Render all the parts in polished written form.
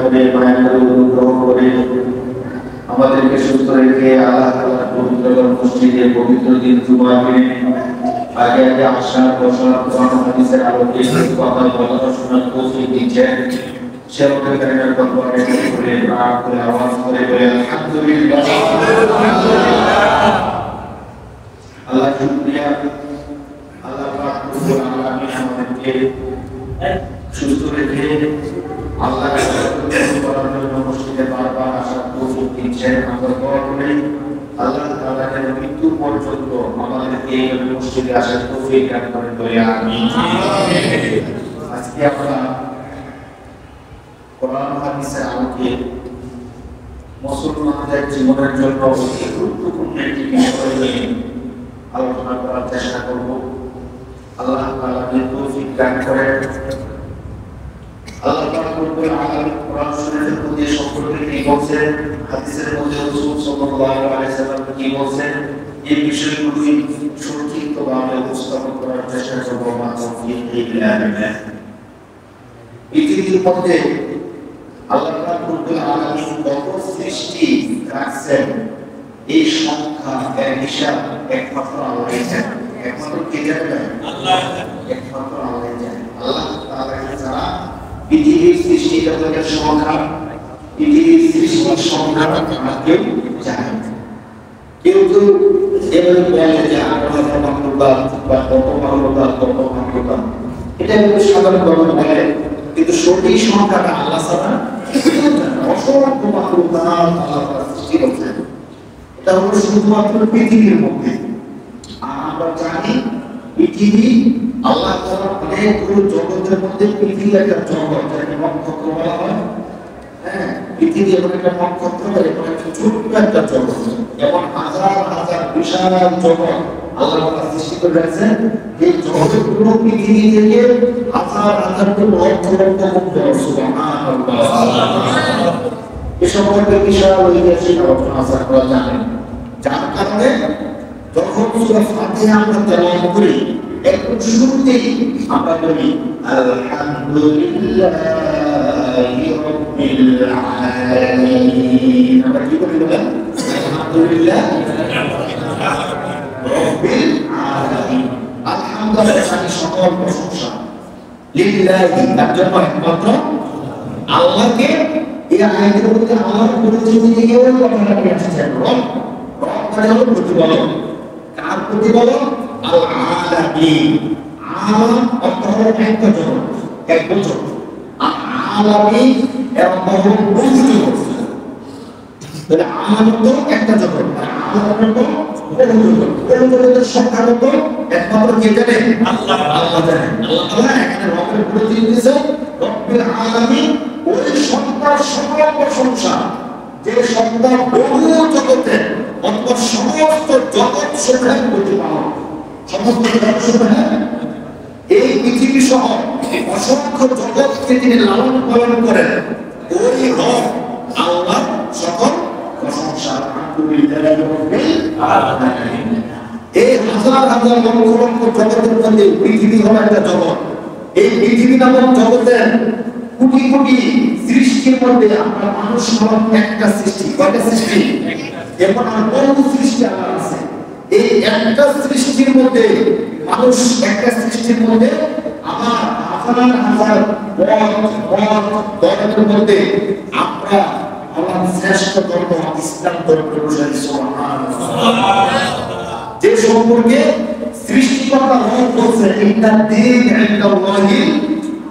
করে মায়া করে অনুগ্রহ করে আমাদেরকে সুস্থ রেখে আল্লাহ তাআলার পবিত্র মসজিদে পবিত্র দিন জুমাকে আগে আগে আসা বসা কোরআন হাদিসের আলোকে কথা বলা শোনার তৌফিক দিয়েছেন। সেরকম কারিমের দরবারে করে প্রাণ করে আওয়াজ করে বলে আলহামদুলিল্লাহ। আল্লাহ শুকরিয়া। আল্লাহ পাক রব্বুল আলামিন আমাদেরকে সুস্থ রেখে আল্লাহ করার জন্য মসজিদে বারবার আসার তৌফিক দিচ্ছেন। আমরা দোয়া করি আল্লাহ তাআলা যেন মৃত্যু পর্যন্ত আমাদেরকে এই মসজিদে আসার তৌফিক দান করেন বলে আমিন। আজকে আমরা কোরআন হাদিসের আলোকে মুসলমানদের জীবনের জন্য অতি গুরুত্বপূর্ণ একটি বিষয় নিয়ে আলোচনা করার চেষ্টা করব। আল্লাহ তাআলা তৌফিক দান করেন। আল্লাহ পাক রব্বুল আলামিন কোরআন শরীফের মধ্যে সম্পর্কে কি বলেন, হাদিসের মধ্যে রাসূল সাল্লাল্লাহু আলাইহি ওয়াসাল্লাম কি বলেন, এই বিষয়গুলি সংক্ষিপ্তভাবে উপস্থাপন করার চেষ্টা করব। মা তৌফিক ইল্লা বিল্লাহ। পৃথিবীর মধ্যে আল্লাহ পাক রব্বুল আলামিন কত সৃষ্টি রাখছেন এই সংখ্যা এর হিসাব একমাত্র আল্লাহই জানেন। একমাত্র কে জানেন? আল্লাহ। একমাত্র আল্লাহই জানেন। আল্লাহ তাআলা ছাড়া পৃথিবীর সৃষ্টি জগতের সংখ্যা, পৃথিবীর সৃষ্টির সংখ্যা কেউ জানে না। কেউ কেউ এভাবে বলে যে আমরা মাহমুদুল্লাহ বা কত মাহমুদুল্লাহ কত মাহমুদুল্লাহ, এটা কিন্তু সাধারণভাবে বলে, কিন্তু সঠিক সংখ্যাটা আল্লাহ ছাড়া অসংখ্য মাহমুদুল্লাহ আল্লাহ সৃষ্টি করছেন। এটা হলো শুধুমাত্র পৃথিবীর মধ্যে। আর আমরা জানি পৃথিবী আল্লাহ তাআলা অনেকগুলো জগতের মধ্যে পৃথিবী একটা জগৎ, যাকে নক্ষত্র বলা হয়। হ্যাঁ, পৃথিবী এমন একটা নক্ষত্র, এমন একটা ছোট্ট একটা জগৎ, যেমন হাজার হাজার বিশাল জগৎ আল্লাহ তাআলা সৃষ্টি করে রেখেছেন। এই জগৎগুলো পৃথিবী থেকে হাজার হাজার লক্ষ লক্ষ গুণ বড়। সুবহানাল্লাহ। এই সম্পর্কে বিশাল ঐতিহাসিক আলোচনা আছে, আপনারা জানেন। যার কারণে যখন সূরা ফাতিহা আমরা তেলাওয়াত করি, একটু শুরুতেই আমরা বলি আলহামদুলিল্লাহি রাব্বিল আলামিন। আমরা কি বলি বলেন? আলহামদুলিল্লাহ রাব্বিল আলামিন। আলহামদুলিল্লাহ মানে সকল প্রশংসা লিল্লাহি, তার জন্য একমাত্র আল্লাহকে। এই আয়াতের মধ্যে আল্লাহর পরিচিতি দিয়েও কথাটা নিয়ে আসছেন। রব, রব মানে হলো প্রতিপালক। কার প্রতিপালক? আল আলামিন। আলাম অর্থ হলো একটা জগৎ, এক বছর। আলামিন এর অর্থ হলো বহু জগৎ। তাহলে আলাম তো একটা জগৎ, আলাম তো বহু জগৎ। বহু জগতের সংখ্যা কত? একমাত্র কে জানে? আল্লাহ। আল্লাহ জানেন। আল্লাহ তাআলা এখানে রবের পরিচিতি দিয়েছেন। রব্বিল আলামিন ওই সত্তার সকল প্রশংসা, যে সত্তা বহু জগতের অথবা সমস্ত জগৎ সমূহের প্রতিপালক। সমস্ত জগৎ সমূহের এই পৃথিবী সহ অসংখ্য জগৎকে তিনি লালন পালন করেন। ওই রব আল্লাহ সকল প্রশংসা। আলহামদুলিল্লাহি রাব্বিল আলামিন। এই হাজার হাজার লক্ষ লক্ষ জগতের মধ্যে পৃথিবী হলো একটা জগৎ। এই পৃথিবী নামক জগতের কোটি কোটি সৃষ্টির মধ্যে আমরা মানুষ নামক একটা সৃষ্টি। কয়টা সৃষ্টি? এমন আর বহু সৃষ্টি আল্লাহ আছে। এই একটা সৃষ্টির মধ্যে, মানুষ একটা সৃষ্টির মধ্যে আমার হাজার হাজার ধর্মের মধ্যে আমরা আমার শ্রেষ্ঠ ধর্ম ইসলাম ধর্ম অনুসারী। সুবহানাল্লাহ। যে সম্পর্কে সৃষ্টিকর্তা রব বলছেন ইন্না দীন ইনদাল্লাহিল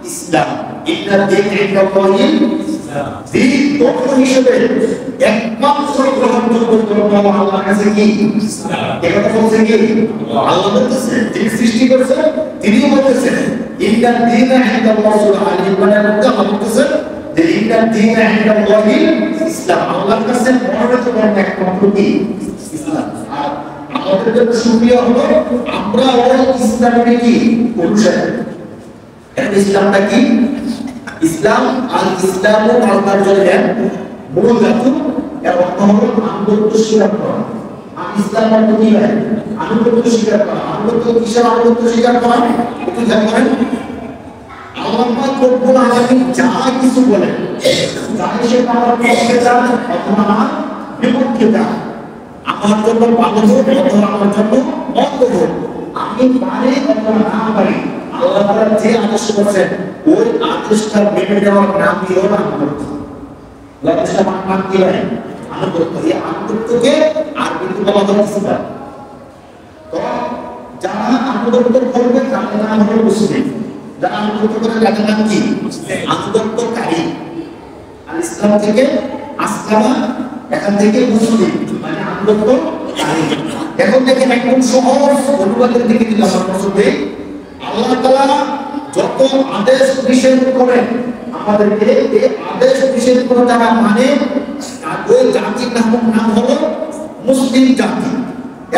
ইসলাম। ইন্না দীন ইনদাল্লাহিল ইসলাম। দীন ধর্ম হিসেবে একমাত্র গ্রহণযোগ্য ধর্ম আল্লাহর কাছে কি? ইসলাম। এটা বলছেন কি? আল্লাহ বলতেছেন, যিনি সৃষ্টি করেছেন তিনি বলতেছেন ইন্না দীন ইনদাল্লাহিল আলিমানের মধ্যে আল্লাহ বলতেছেন যে ইন্না দীন ইনদাল্লাহিল ইসলাম। আল্লাহর কাছে মনোনীত ধর্ম একমাত্র কি? ইসলাম। আর আমাদের জন্য সুবিধা হলো আমরা ওই ইসলামকে কি অনুসরণ। ইসলামটা কি? ইসলাম আর ইসলামও আল্লাহর জন্য মূল ধাতু। এর অর্থ হলো আনুগত্য স্বীকার করা। আর ইসলাম অর্থ কি হয়? আনুগত্য স্বীকার করা। আনুগত্য কিসের আনুগত্য স্বীকার করা? একটু খেয়াল করেন। আল্লাহ পাক রব্বুল আলামিন যা কিছু বলেন, যাই সে আমার পক্ষে যান অথবা আমার বিপক্ষে যান, আমার জন্য ভালো হোক অথবা আমার জন্য মন্দ হোক, আমি পারি অথবা না পারি, আল্লাহ তাআলা যে আদেশ করেছেন ওই আদেশটা মেনে নেওয়ার নামই হলো আনুগত্য। আদেশটা নাম কি হয়? আনুগত্য। এই আনুগত্যকে আরবিতে বলা হয় ইসলাম। তো যারা আনুগত্য করবে তাদের নাম হলো মুসলিম। যারা আনুগত্য করে তাদের নাম কি? আনুগত্যকারী। আর ইসলাম থেকে আসলামা, এখান থেকে মুসলিম মানে আনুগত্যকারী। এখন দেখেন একদম সহজ অনুবাদের দিকে যদি আমরা নজর দেই, আল্লাহ তাআলা যত আদেশ নিষেধ করেন আমাদেরকে, এই আদেশ নিষেধ করে যারা মানে ওই জাতির নাম হলো মুসলিম জাতি।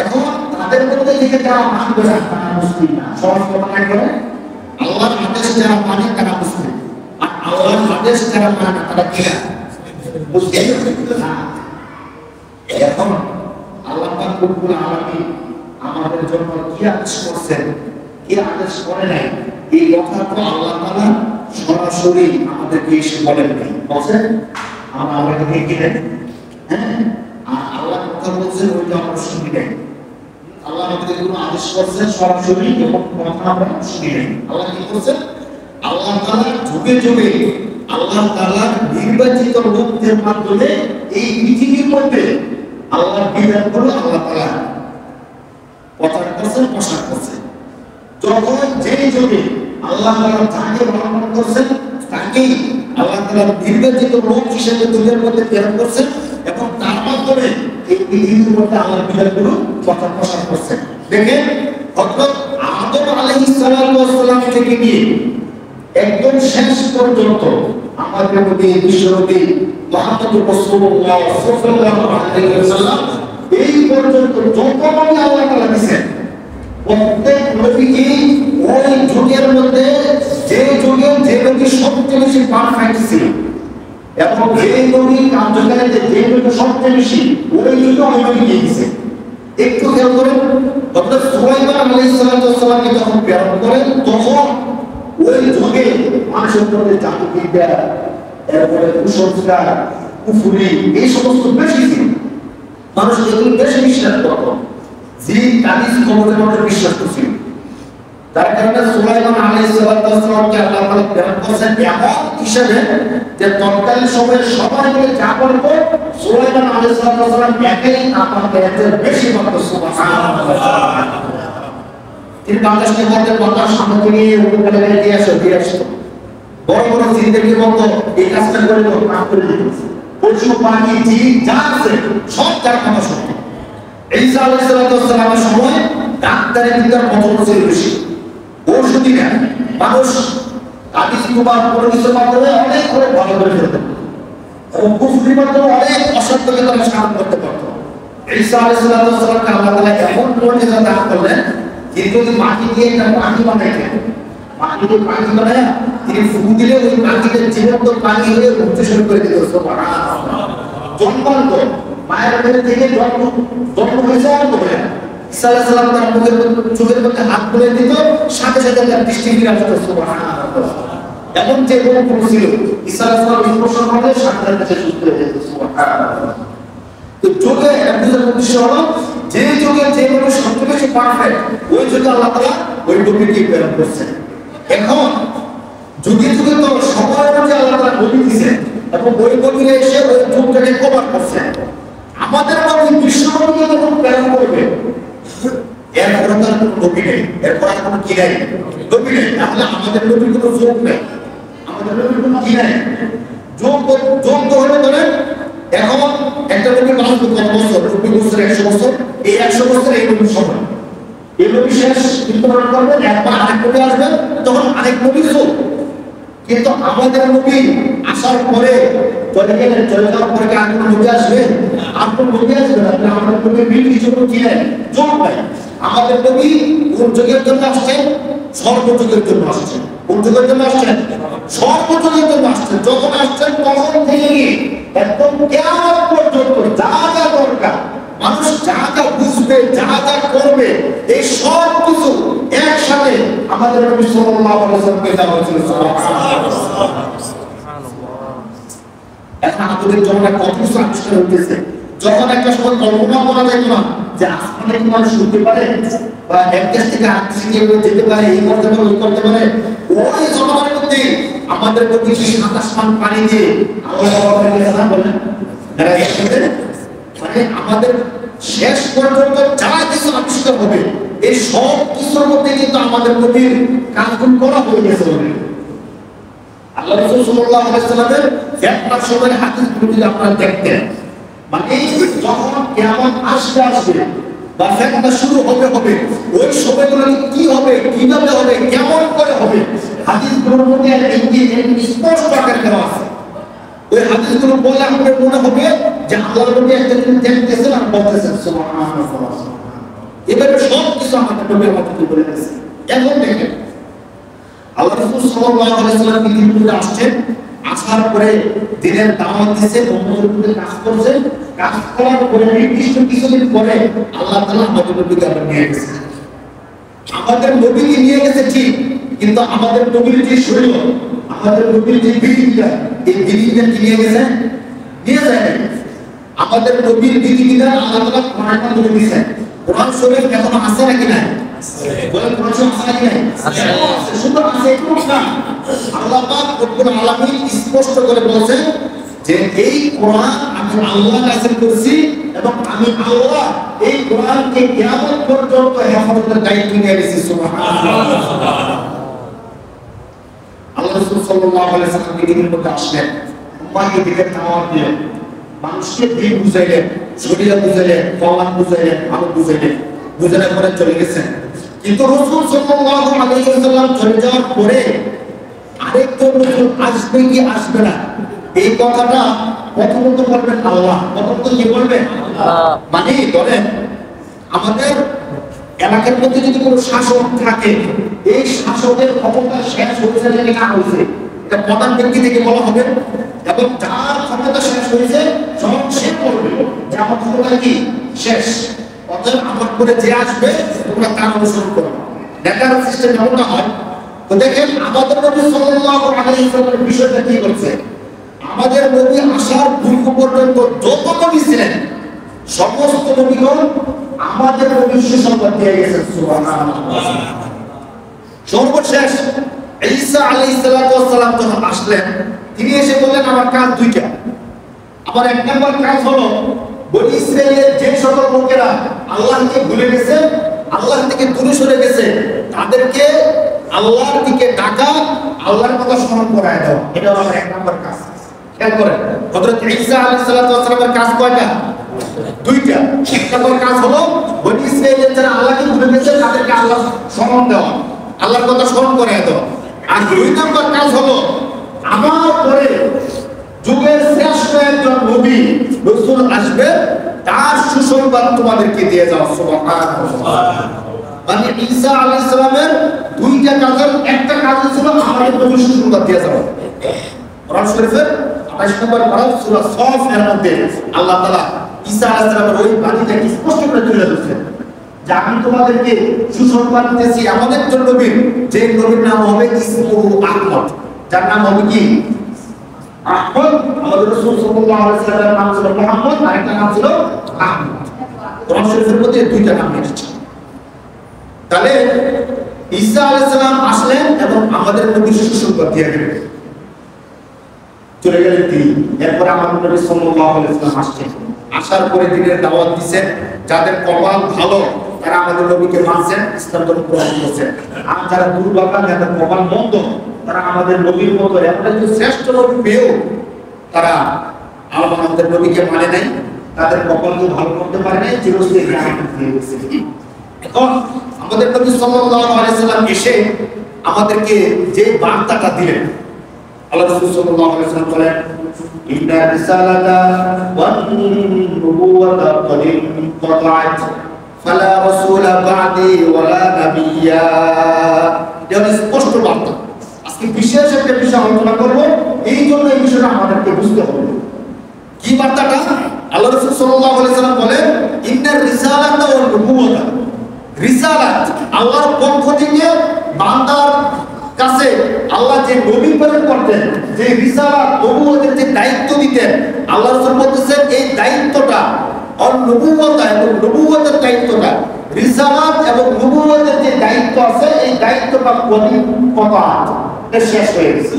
এখন তাদের মধ্যে থেকে যারা মানবে না তারা মুসলিম না। সহজ কথা করে আল্লাহর আদেশ যারা মানে তারা মুসলিম, আর আল্লাহর আদেশ যারা মানে না তারা কি না? মুসলিম না। এখন আল্লাহ পাক রব্বুল আলামিন আমাদের জন্য কি আদেশ করেছেন, কি আদেশ করে নাই, এই কথা তো আল্লাহ তাআলা সরাসরি আমাদেরকে এসে বলেন নাই। বলেন আমরা কি কিনেন? হ্যাঁ, আর আল্লাহ কথা বলছেন ওইটা আমরা শুনি নাই। আল্লাহ আমাদের কোনো আদেশ করছেন সরাসরি এবং কথা আমরা শুনি নাই। আল্লাহ কি করছেন? আল্লাহ তাআলা যুগে যুগে আল্লাহ তাআলার নির্বাচিত লোকদের মাধ্যমে এই পৃথিবীর মধ্যে আল্লাহর বিধানগুলো আল্লাহ তাআলা প্রচার করছেন, প্রসার করছেন। যখন যে যুগে আল্লাহ তাআলা যাকে রহমত করছেন তাকেই আল্লাহ তাআলা নির্বাচিত লোক হিসেবে দুনিয়ার মধ্যে প্রেরণ করছেন এবং তার মাধ্যমে এই পৃথিবীর মধ্যে আল্লাহর বিধানগুলো প্রচার প্রসার করছেন। দেখেন হযরত আদম আলাইহিস সালাম থেকে নিয়ে একদম শেষ পর্যন্ত আমাদের নবী বিশ্বনবী মুহাম্মদুর রাসূলুল্লাহ সাল্লাল্লাহু আলাইহি ওয়াসাল্লাম এই পর্যন্ত যত নবী আল্লাহ তাআলা দিয়েছেন, প্রত্যেক নবীকে ওই যুগের মধ্যে যে যুগে যে নবী সবচেয়ে বেশি পারফেক্ট ছিল এবং যে নবী কার্যকারিতা যে নবী সবচেয়ে বেশি ওই যুগে ওই নবী দিয়েছে। একটু খেয়াল করেন, হযরত সুলাইমান আলাইহিস সালামকে যখন প্রেরণ করেন তখন ওই যুগে মানুষের মধ্যে জাতিবিদ্যা, এরপরে কুসংস্কার, কুফরি এই সমস্ত বেশি ছিল। মানুষ এগুলো বেশি বিশ্বাস করত, জিন কাদিস কবরের মধ্যে বিশ্বাস করছিল। তার কারণে সুলাইমান আলাইহিস সালামকে আল্লাহ তাআলা প্রেরণ করেছেন এমন হিসেবে যে তৎকালীন সময়ে সবাই মিলে যা করতো সুলাইমান আলাইহিস সালাম একাই না পারতেন, এর বেশি করতো। সুবহানাল্লাহ। তিনি বাতাসকে বলতেন বাতাস সামনে নিয়ে উপরে দিয়ে আসতো। বড় বড় জিনদেরকে বলতো এই কাজটা করে দাও, কাজ করে দিত। পশু পাখি জিন যা আছে সব তার কথা শুনতো। ঈসা আলাইহিস সালামের সময় ডাক্তারের বিদ্যার প্রচলন ছিল বেশি, ঔষধি না। মানুষ তাবিজ কুমার কোনো কিছুর মাধ্যমে অনেক করে ভালো করে ফেলতেন এবং কুফরির মাধ্যমে অনেক অসত্যকে তারা সাধন করতে পারত। ঈসা আলাইহিস সালামকে আল্লাহ তাআলা এমন মুজিজা দান করলেন, তিনি যদি মাটি দিয়ে একটা পাখি বানাইতেন, মাটি দিয়ে পাখি বানায় তিনি ফুঁক দিলে ওই পাখিদের জীবন্ত পাখি হয়ে উঠতে শুরু করে দিত। সুবহানাল্লাহ। জন্মান্ত মায়ের পেট থেকে জন্ম হয়েছে অন্ত হয়ে ঈসা আলাইহিস সালাম তার মুখের চোখের মধ্যে হাত তুলে দিত, সাথে সাথে তার দৃষ্টি ফিরে আসতো। সুবহানাল্লাহ। এমন যে কোনো ছিল ঈসা আলাইহিস সালাম স্পর্শ করলে সাথে সাথে সুস্থ হয়ে যেত। সুবহানাল্লাহ। তো যুগে একজন উদ্দেশ্য হলো যে যুগে যে মানুষ সবচেয়ে বেশি পারফেক্ট ওই যুগে আল্লাহ তাআলা ওই নবীকে প্রেরণ করছেন। এখন যুগে যুগে তো সবার মধ্যে আল্লাহ তাআলা নবী দিয়েছেন এবং ওই নবীরা এসে ওই যুগটাকে কভার করছেন। আমাদের মধ্যে বিশ্ব নবীকে যখন প্রেরণ করবে এরপরে তার কোনো নবী নেই, এরপরে কোনো কি নাই, নবী নেই। তাহলে আমাদের নবীর কোনো যোগ নেই, আমাদের নবীর কোনো কি নাই। যোগ তো হলে ধরেন এখন একটা নবী মানুষ কত বছর, 90 বছর, 100 বছর, এই 100 বছর এই নবীর সময়, এই নবী শেষ মৃত্যুবরণ করবেন, একবার আরেক নবী আসবেন, তখন আরেক নবী যোগ। কিন্তু আমাদের নবী আসার পরে চলে যাওয়ার পরে আর কোনো নবী আসবে? আর কোনো নবী আসবে না। আমাদের নবী মিল কিছু কি নাই, যোগ নাই। আমাদের নবী কোন যুগের জন্য আসছেন? সর্বযুগের জন্য আসছেন। কোন যুগের জন্য আসছেন? সর্বযুগের জন্য আসছেন। যখন আসছেন তখন থেকে একদম কিয়ামত পর্যন্ত যা যা দরকার, মানুষ যা যা বুঝবে, যা যা করবে, এই সব কিছু একসাথে আমাদের নবী সাল্লাল্লাহু আলাইহি ওয়াসাল্লামকে দেওয়া হয়েছিল। এখন আমাদের জমানায় কত কিছু আবিষ্কার হইতেছে, যখন একটা সময় কল্পনা করা যায় না যে আসমানে কি মানুষ উঠতে পারে বা এক দেশ থেকে আরেক দেশে যেতে পারে, এই করতে পারে, ওই করতে পারে, ওই জমানার মধ্যে আমাদের প্রতি সাত আসমান পানি দিয়ে আল্লাহ বলেন মানে আমাদের শেষ পর্যন্ত যা কিছু আবিষ্কার হবে এই সব কিছুর মধ্যে কিন্তু আমাদের নবীর কাজগুলো করা হয়ে গেছে। আল্লাহ রাসূল সাল্লাল্লাহু আলাইহি ওয়াসাল্লামের ফেতনার সময় হাদিসগুলো যদি আপনারা দেখতেন, মানে যখন কিয়ামত আসবে বা ফেতনা শুরু হবে ওই সময়গুলো কি হবে, কিভাবে হবে, কেমন করে হবে, হাদিসগুলোর মধ্যে স্পষ্ট আকারে দেওয়া আছে। ওই হাদিসগুলো বলে আমাদের মনে হবে যে আল্লাহর নবী একটা জিনিস দেখতেছেন আর বলতেছেন সুবহানাল্লাহ। এভাবে সব কিছু আমাদের নবী আমাদেরকে বলে দিয়েছেন। এখন দেখেন আল্লাহ রাসূল সাল্লাল্লাহু আলাইহি ওয়াসাল্লাম পৃথিবীতে আসছেন, আসার পরে দিনের দাওয়াত দিয়েছে, উম্মতের কাজ করছে, কাজ করার পরে নির্দিষ্ট কিছুদিন পরে আল্লাহ তাআলা আমাদের নবীকে আবার নিয়ে গেছেন। আমাদের নবীকে নিয়ে গেছে ঠিক, কিন্তু আমাদের নবীর যে শরীর, আমাদের নবীর যে বিধিবিধান, এই বিধিবিধান কি নিয়ে গেছেন? নিয়ে যায়। আমাদের নবীর বিধিবিধান আল্লাহ তাআলা কোরআনের মাধ্যমে দিয়েছেন। কোরআন শরীফ এখন আছে নাকি না? বলেন কোরআন শরীফ আছে নাকি না? আছে। শুধু আছে এটুকু না, আল্লাহ পাক রব্বুল আলামিন স্পষ্ট করে বলেছেন যে এই কোরআন আমি আল্লাহ নাযিল করেছি এবং আমি আল্লাহ এই কোরআনকে কিয়ামত পর্যন্ত হেফাজতের দায়িত্ব নিয়ে নিয়েছি। সুবহানাল্লাহ। আল্লাহ রাসূল সাল্লাল্লাহু আলাইহি ওয়াসাল্লাম পৃথিবীর মধ্যে আসলেন, উম্মাহকে দিলেন, দাওয়াত দিলেন, মানুষকে দিন বুঝাইলেন, শরীয়ত বুঝাইলেন, কওয়ান বুঝাইলেন, আমল বুঝাইলেন, বুঝানোর পরে চলে গেছেন। কিন্তু রাসূল সাল্লাল্লাহু আলাইহি ওয়াসাল্লাম চলে যাওয়ার পরে আরেকজন রাসূল আসবে কি আসবে না, এই কথাটা প্রথমত বলবেন আল্লাহ। প্রথমত কি বলবেন? আল্লাহ। মানে ধরেন আমাদের এলাকার মধ্যে যদি কোনো শাসক থাকে, এই শাসকের ক্ষমতা শেষ হয়েছে নাকি না হয়েছে এটা প্রধান ব্যক্তি থেকে বলা হবে, এবং যার ক্ষমতা শেষ হয়েছে যখন সে বলবে যে আমার ক্ষমতা কি শেষ, অতএব আমার পরে যে আসবে তোমরা তার অনুসরণ করো। নেতার সিস্টেম এমনটা হয়। তো দেখেন আমাদের নবী সাল্লাল্লাহু আলাইহি ওয়াসাল্লামের বিষয়টা কি করছে, আমাদের নবী আসার পূর্ব পর্যন্ত যত নবী ছিলেন সমস্ত নবীগণ আমাদের নবীর সুসংবাদ দিয়ে গেছেন। সুবহানাল্লাহ। সর্বশেষ ঈসা আলাইহিস সালাম যখন আসলেন, তিনি এসে বললেন আমার কাজ দুইটা। আমার এক নম্বর কাজ হলো বনি ইসরাইলের যে সকল লোকেরা আল্লাহকে ভুলে গেছে, আল্লাহ থেকে দূরে সরে গেছে, তাদেরকে আল্লাহর দিকে ডাকা, আল্লাহর কথা স্মরণ করায় দাও। এটা হলো আমার এক নম্বর কাজ। খেয়াল করেন হযরত ঈসা আলাইহিস সালামের কাজ কয়টা? দুইটা। এক নম্বর কাজ হলো বনি ইসরাইলের যারা আল্লাহকে ভুলে গেছে তাদেরকে আল্লাহ স্মরণ দেওয়া, আল্লাহর কথা স্মরণ করায় দাও। আর দুই নম্বর কাজ হলো আমার পরে যুগের শ্রেষ্ঠ একজন নবী রাসূল আসবে, তার সুসংবাদ তোমাদেরকে দিয়ে যাও। সুবহানাল্লাহ। মানে ঈসা আলাইহিস সালামের দুইটা কাজের একটা কাজ ছিল আমাদের নবীর সুসংবাদ দিয়ে যাওয়া। কোরআন শরীফের 28 নম্বর পারা সূরা সফ এর মধ্যে আল্লাহ তাআলা ঈসা আলাইহিস সালামের ওই বাণীটাকে স্পষ্ট করে তুলে ধরেছেন যে আমি তোমাদেরকে সুসংবাদ দিতেছি আমাদের জন্য নবী, যে নবীর নাম হবে ইসমুহু আহমদ, যার নাম হবে কি আহমদ। আমাদের রাসূল সাল্লাল্লাহু আলাইহি ওয়াসাল্লামের নাম ছিল মুহাম্মদ, আরেকটা নাম ছিল আহমদ। কোরআন শরীফের মধ্যে দুইটা নাম এসেছে। তাহলে ঈসা আলাইহিস সালাম আসলেন এবং আমাদের নবী সুসংবাদ দিয়ে গেলেন, চলে গেলেন তিনি। এরপর আমাদের নবী সাল্লাল্লাহু আলাইহি ওয়াসাল্লাম আসছেন, আসার পরে দিনের দাওয়াত দিয়েছেন। যাদের কপাল ভালো তারা আমাদের নবীকে মানছেন, ইসলাম ধর্ম গ্রহণ করেছেন। আর যারা দুর্ভাগা, যাদের কপাল মন্দ, তারা আমাদের নবীর মতো এমন একজন শ্রেষ্ঠ নবী পেয়েও তারা আমাদের নবীকে মানে নাই, তাদের কপালকে ভালো করতে পারে নাই, চিরস্থায়ী জাহান্নামে দিয়ে গেছে। এখন আমাদের নবী সাল্লাল্লাহু আলাইহি ওয়াসাল্লাম এসে আমাদেরকে যে বার্তাটা দিলেন, আল্লাহ রাসূল সাল্লাল্লাহু আলাইহি ওয়াসাল্লাম বলেন ইন্না রিসালাতা ওয়ান নুবুওয়াতা ক্বাদ ইনকাতাত ফালা রাসূলা বা'দি ওয়ালা নাবিয়্যা। এটা স্পষ্ট বার্তা। আজকে বিশেষ একটা বিষয় আলোচনা করব, এই জন্য এই বিষয়টা আমাদেরকে বুঝতে হবে। কি বার্তাটা? আল্লাহ রাসূল সাল্লাল্লাহু আলাইহি ওয়াসাল্লাম বলেন ইন্না রিসালাতা ওয়ান নুবুওয়াতা, রিসালাত আল্লাহর পক্ষ থেকে বান্দার কাছে আল্লাহ যে নবী প্রেরণ করতেন, যে রিসালাত নবুয়তের যে দায়িত্ব দিতেন, আল্লাহ রাসূল বলতেছেন এই দায়িত্বটা নবুয়ত এবং নবুয়তের দায়িত্বটা, রিসালাত এবং নবুয়তের যে দায়িত্ব আছে এই দায়িত্বটা এটা শেষ হয়ে গেছে।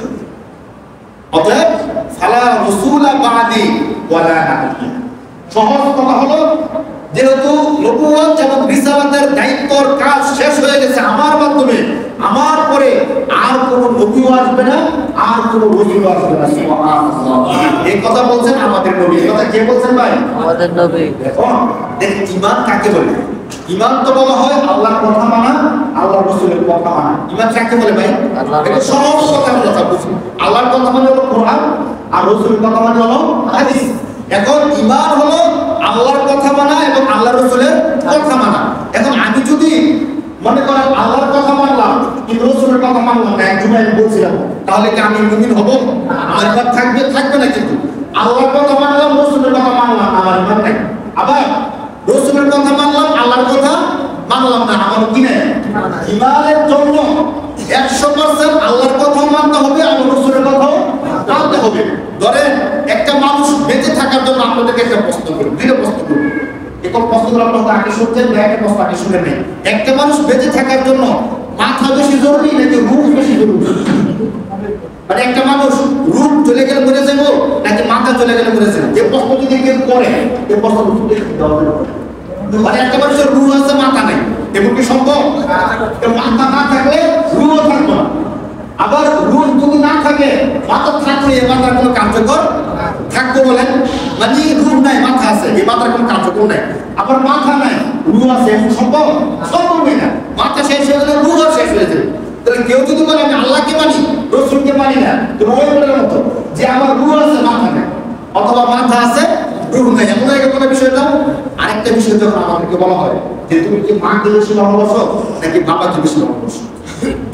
অতএব ফালা রাসূলা বাদি ওয়ালা নাবিয়্যা। সহজ কথা হলো, যেহেতু নবুয়ত এবং রিসালাতের দায়িত্বর কাজ শেষ হয়ে গেছে আমার মাধ্যমে, আমার পরে আর কোন নবীও আসবে না, আর কোন রাসূল আসবে না। সুবহানাল্লাহ। এই কথা বলছেন আমাদের নবী। এই কথা কে বলছেন ভাই? আমাদের নবী। এখন দেখেন ঈমান কাকে বলে? ঈমান তো বলা হয় আল্লাহর কথা মানা, আল্লাহর রাসূলের কথা মানা। ঈমান কাকে বলে ভাই? এটা সহজ কথা বুঝুন। আল্লাহর কথা মানে হলো কোরআন, আর রাসূলের কথা মানে হলো হাদিস। এখন ঈমান হলো আল্লাহর কথা মানা এবং আল্লাহর রাসূলের কথা মানা। এখন আমি যদি মনে করেন আল্লাহর কথা মানলাম কিন্তু রাসূলের কথা মানলাম না, একজন আমি বলছিলাম, তাহলে কি আমি মুমিন হব? আমার ঈমান থাকবে না। কিন্তু আল্লাহর কথা মানলাম, রাসূলের কথা মানলাম, আমার ঈমান নাই। আবার রাসূলের কথা মানলাম, আল্লাহর কথা মানলাম না, আমার কি নাই? ঈমানের জন্য 100% আল্লাহর কথা মানতে হবে, আর রাসূলের কথাও মানতে হবে। ধরেন একটা মানুষ বেঁচে থাকার জন্য আপনাদেরকে একটা প্রশ্ন করি, দুইটা প্রশ্ন করি। এখন প্রশ্নগুলো আপনারা আগে শুনছেন, একটা প্রশ্ন আগে শুনে নেই। একটা মানুষ বেঁচে থাকার জন্য মাথা বেশি জরুরি নাকি রূপ বেশি জরুরি? মানে একটা মানুষ রূপ চলে গেলে মরে যাবো নাকি মাথা চলে গেলে মরে যাবো? যে প্রশ্ন যদি কেউ করে এই প্রশ্ন মানে একটা মানুষের রূপ আছে মাথা নেই, এমন কি সম্ভব? মাথা না থাকলে রূপও থাকবে না। আবার রূপ যদি না থাকে মাথা থাকলে এই মাথার কোনো কার্যকর থাকবো বলেন? মানে রূপ নাই মাথা আছে, এই মাথার কোনো কার্যকর নাই। আবার মাথা নাই রূপ আছে, এমন সম্ভব? সম্ভবই না। মাথা শেষ হয়ে গেলে রূপ শেষ হয়ে যাবে। তাহলে কেউ যদি বলে আমি আল্লাহকে মানি, রাসূলকে মানি না, তো ওই বলার মতো যে আমার রূপ আছে মাথা নাই, অথবা মাথা আছে রূপ নাই, এমন হয়ে গেল বিষয়টা। আরেকটা বিষয় যখন আমাদেরকে বলা হয় যে তুমি কি মাকে বেশি ভালোবাসো নাকি বাবাকে বেশি ভালোবাসো?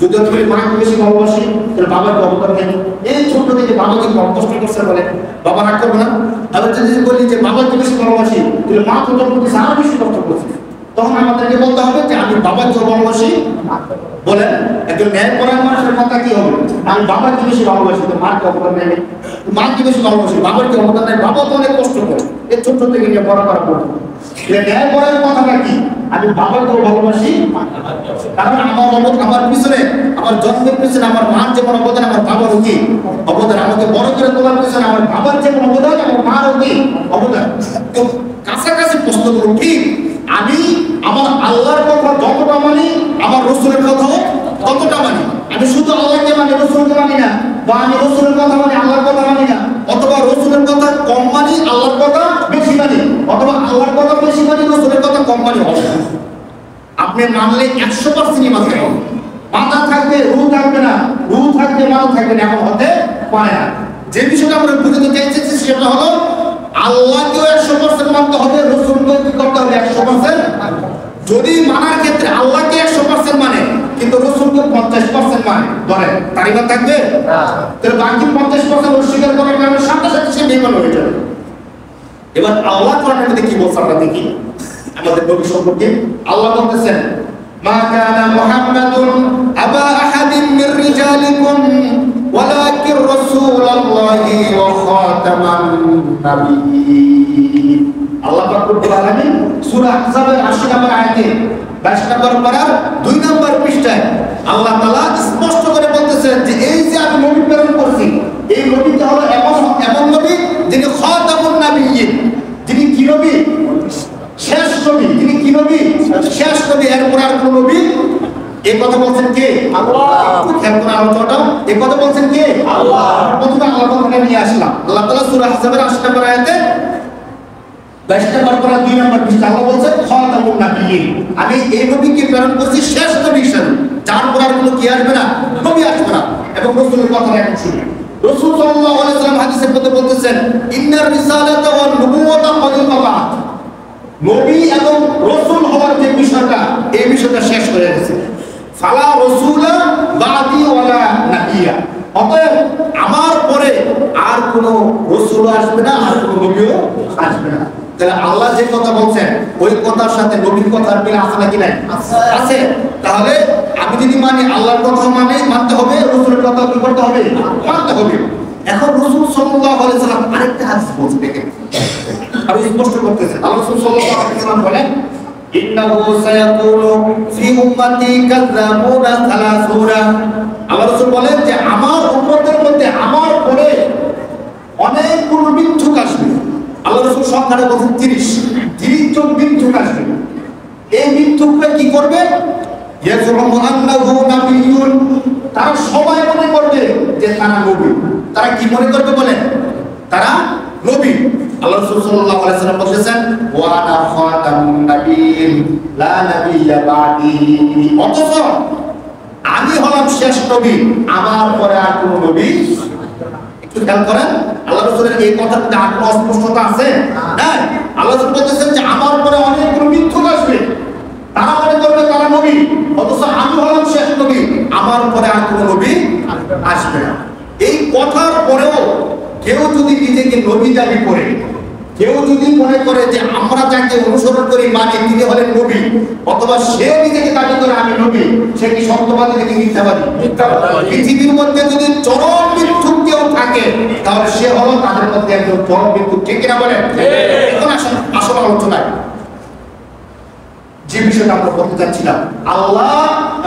যদি তুমি মাকে বেশি ভালোবাসি তাহলে বাবার অবদান নেই। এই ছোট থেকে বাবাকে কম কষ্ট করছে বলে বাবা রাগ করবে না? আবার যদি বলি যে বাবাকে বেশি ভালোবাসি তাহলে মা তো যখন আরো বেশি কষ্ট করছে, তখন আমাদেরকে বলতে হবে যে আমি বাবাকে ভালোবাসি। বলেন একজন ন্যায় পরায়ণ মানুষের কথা কি হবে? আমি বাবাকে বেশি ভালোবাসি, তো মাকে অবদান নেই। মাকে বেশি ভালোবাসি, বাবার কি অবদান নেই? বাবা তো অনেক কষ্ট করে এই ছোট থেকে নিয়ে বড় করা পড়ে। ন্যায় পরায়ণ কথাটা কি? আমি বাবাকেও ভালোবাসি, কারণ আমার পিছনে, আমার জন্মের পিছনে আমার মার যেমন অবদান, আমার বাবারও কি অবদান। আমাকে বড় করে তোলার পিছনে আমার বাবার যেমন অবদান, আমার মারও কি অবদান। তো কাছাকাছি প্রশ্ন করুন, ঠিক আমি আমার আল্লাহর কথা যতটা মানি, আমার রাসূলের কথাও ততটা মানি। আমি শুধু আল্লাহকে মানি, রাসূলকে মানি না, বা আমি রাসূলের কথা মানি, আল্লাহর কথা মানি না, অথবা রাসূলের কথা কম মানি, আল্লাহর কথা বেশি মানি, অথবা আল্লাহর কথা বেশি মানি, রাসূলের কথা কম মানি হবে না। আপনি মানলে 100% মানতে হবে। মাথা থাকবে রূহ থাকবে না, রূহ থাকবে মাথা থাকবে না, এমন হতে পারে না। যে বিষয়টা আমরা বুঝতে চাইছি সেটা হলো আল্লাহকেও 100% মানতে হবে, রাসূলকেও কি করতে হবে 100%। যদি মানার ক্ষেত্রে আল্লাহকে 100% মানে কিন্তু রাসূলকে 50% মানে, ধরেন তার ঈমান থাকবে না। তাহলে বাকি 50% অস্বীকার করার কারণে সাথে সাথে সে বেঈমান হয়ে যাবে। এবার আল্লাহ কোরআনের মধ্যে কি বলছে আমরা দেখি আমাদের নবী সম্পর্কে। আল্লাহ বলতেছেন মা কানা মুহাম্মাদুন আবা আহাদিন মির রিজালিকুম ওয়ালাকিন রাসূলুল্লাহি ওয়া খাতামান নাবিয়্যিন। আল্লাহ পাক রব্বুল আলামিন সূরা আহজাবের ৮০ নম্বর আয়াতে ২২ নম্বর পারার ২ নম্বর পৃষ্ঠায় আল্লাহ তাআলা স্পষ্ট করে বলতেছেন যে এই যে আমি নবী প্রেরণ করছি, এই নবীটা হলো এমন নবী যিনি খাতামুন নাবিয়্যিন, যিনি কি নবী? শেষ নবী। তিনি কি নবী? শেষ নবী। এরপর আর কোন নবী? এই কথা বলছেন কে? আল্লাহ। খেয়াল করে আলোচনাটা, এই কথা বলছেন কে? আল্লাহ। প্রথমে আল্লাহ কথাটা নিয়ে আসলাম। আল্লাহ তাআলা সূরা আহজাবের ৮০ নম্বর আয়াতে ২২ নম্বর পারা ২ নম্বর পৃষ্ঠা আল্লাহ বলছেন খাতামুন নাবিয়্যিন, আমি এই নবীকে প্রেরণ করছি শেষ নবী হিসেবে, যার পর আর কোনো কি আসবে না, নবী আসবে না। এবং রাসূলের কথা এখন শুনি। রাসূল সাল্লাল্লাহু আলাইহি ওয়াসাল্লাম হাদিসের মধ্যে বলতেছেন ইন্নার রিসালাতা ওয়ান নুবুওয়াতা ক্বাদ ইনকাতাআত, নবী এবং রাসূল হওয়ার যে বিষয়টা, এই বিষয়টা শেষ হয়ে গেছে। ফালা রাসূলা বাদি ওয়ালা নাবিয়্যা, অতএব আমার পরে আর কোনো রাসূল আসবে না, আর কোনো নবীও আসবে না। তাহলে আল্লাহ যে কথা বলছেন ওই কথার সাথে নবীর কথার মিল আছে নাকি নাই? আছে। তাহলে আমি যদি মানি আল্লাহর কথা মানতে হবে, রাসূলের কথা কি করতে হবে? মানতে হবে। এখন রাসূল সাল্লাল্লাহু আলাইহি সাল্লাম আরেকটা হাদিস বলছেন, দেখেন আমি স্পষ্ট করতেছি। আল্লাহ রাসূল সাল্লাল্লাহু আলাইহি সাল্লাম বলেন ইন্নাহু সায়াকুলু ফি উম্মতি কাযাবুনা সালাসুনা। আল্লাহ রাসূল বলেন যে আমার উম্মতের মধ্যে আমার পরে অনেকগুলো মিথ্যুক আসবে। আল্লাহ রাসূল সংখ্যাটা বলছেন 30 জন মিথ্যুক আসবে। এই মিথ্যুকরা কি করবে? ইয়াজুমু আন্নাহু নাবিয়্যুন, তারা সবাই মনে করবে যে তারা নবী। তারা কি মনে করবে বলেন? তারা নবী। আল্লাহ রাসূল সাল্লাল্লাহু আলাইহি সাল্লাম বলেছেন ওয়া আনা খাতামুন নাবিয়্যিন লা নাবিয়্যা বা'দি। অথচ আমি হলাম শেষ নবী, আমার পরে আর কোনো নবী। একটু খেয়াল করেন আল্লাহ রাসূলের এই কথাটাতে আর কোনো অস্পষ্টতা আছে? হ্যাঁ, আল্লাহ রাসূল বলেছেন যে আমার পরে অনেকগুলো মিথ্যুক আসবে, তারা মনে করবে তারা নবী, অথচ আমি হলাম শেষ নবী, আমার পরে আর কোনো নবী আসবে না। এই কথার পরেও কেউ যদি নিজেকে নবী দাবি করে, কেউ যদি মনে করে যে আমরা যাকে অনুসরণ করি মানে তিনি হলেন নবী, অথবা সে নিজেকে দাবি করে আমি নবী, সে কি সত্যবাদী নাকি মিথ্যাবাদী? পৃথিবীর মধ্যে যদি চরম মিথ্যুক কেউ থাকে তাহলে সে হলো তাদের মধ্যে একজন চরম মিথ্যুক। ঠিক কিনা বলেন? এখন আসল আলোচনায় যে বিষয়টা আমরা বলতে চাচ্ছিলাম, আল্লাহ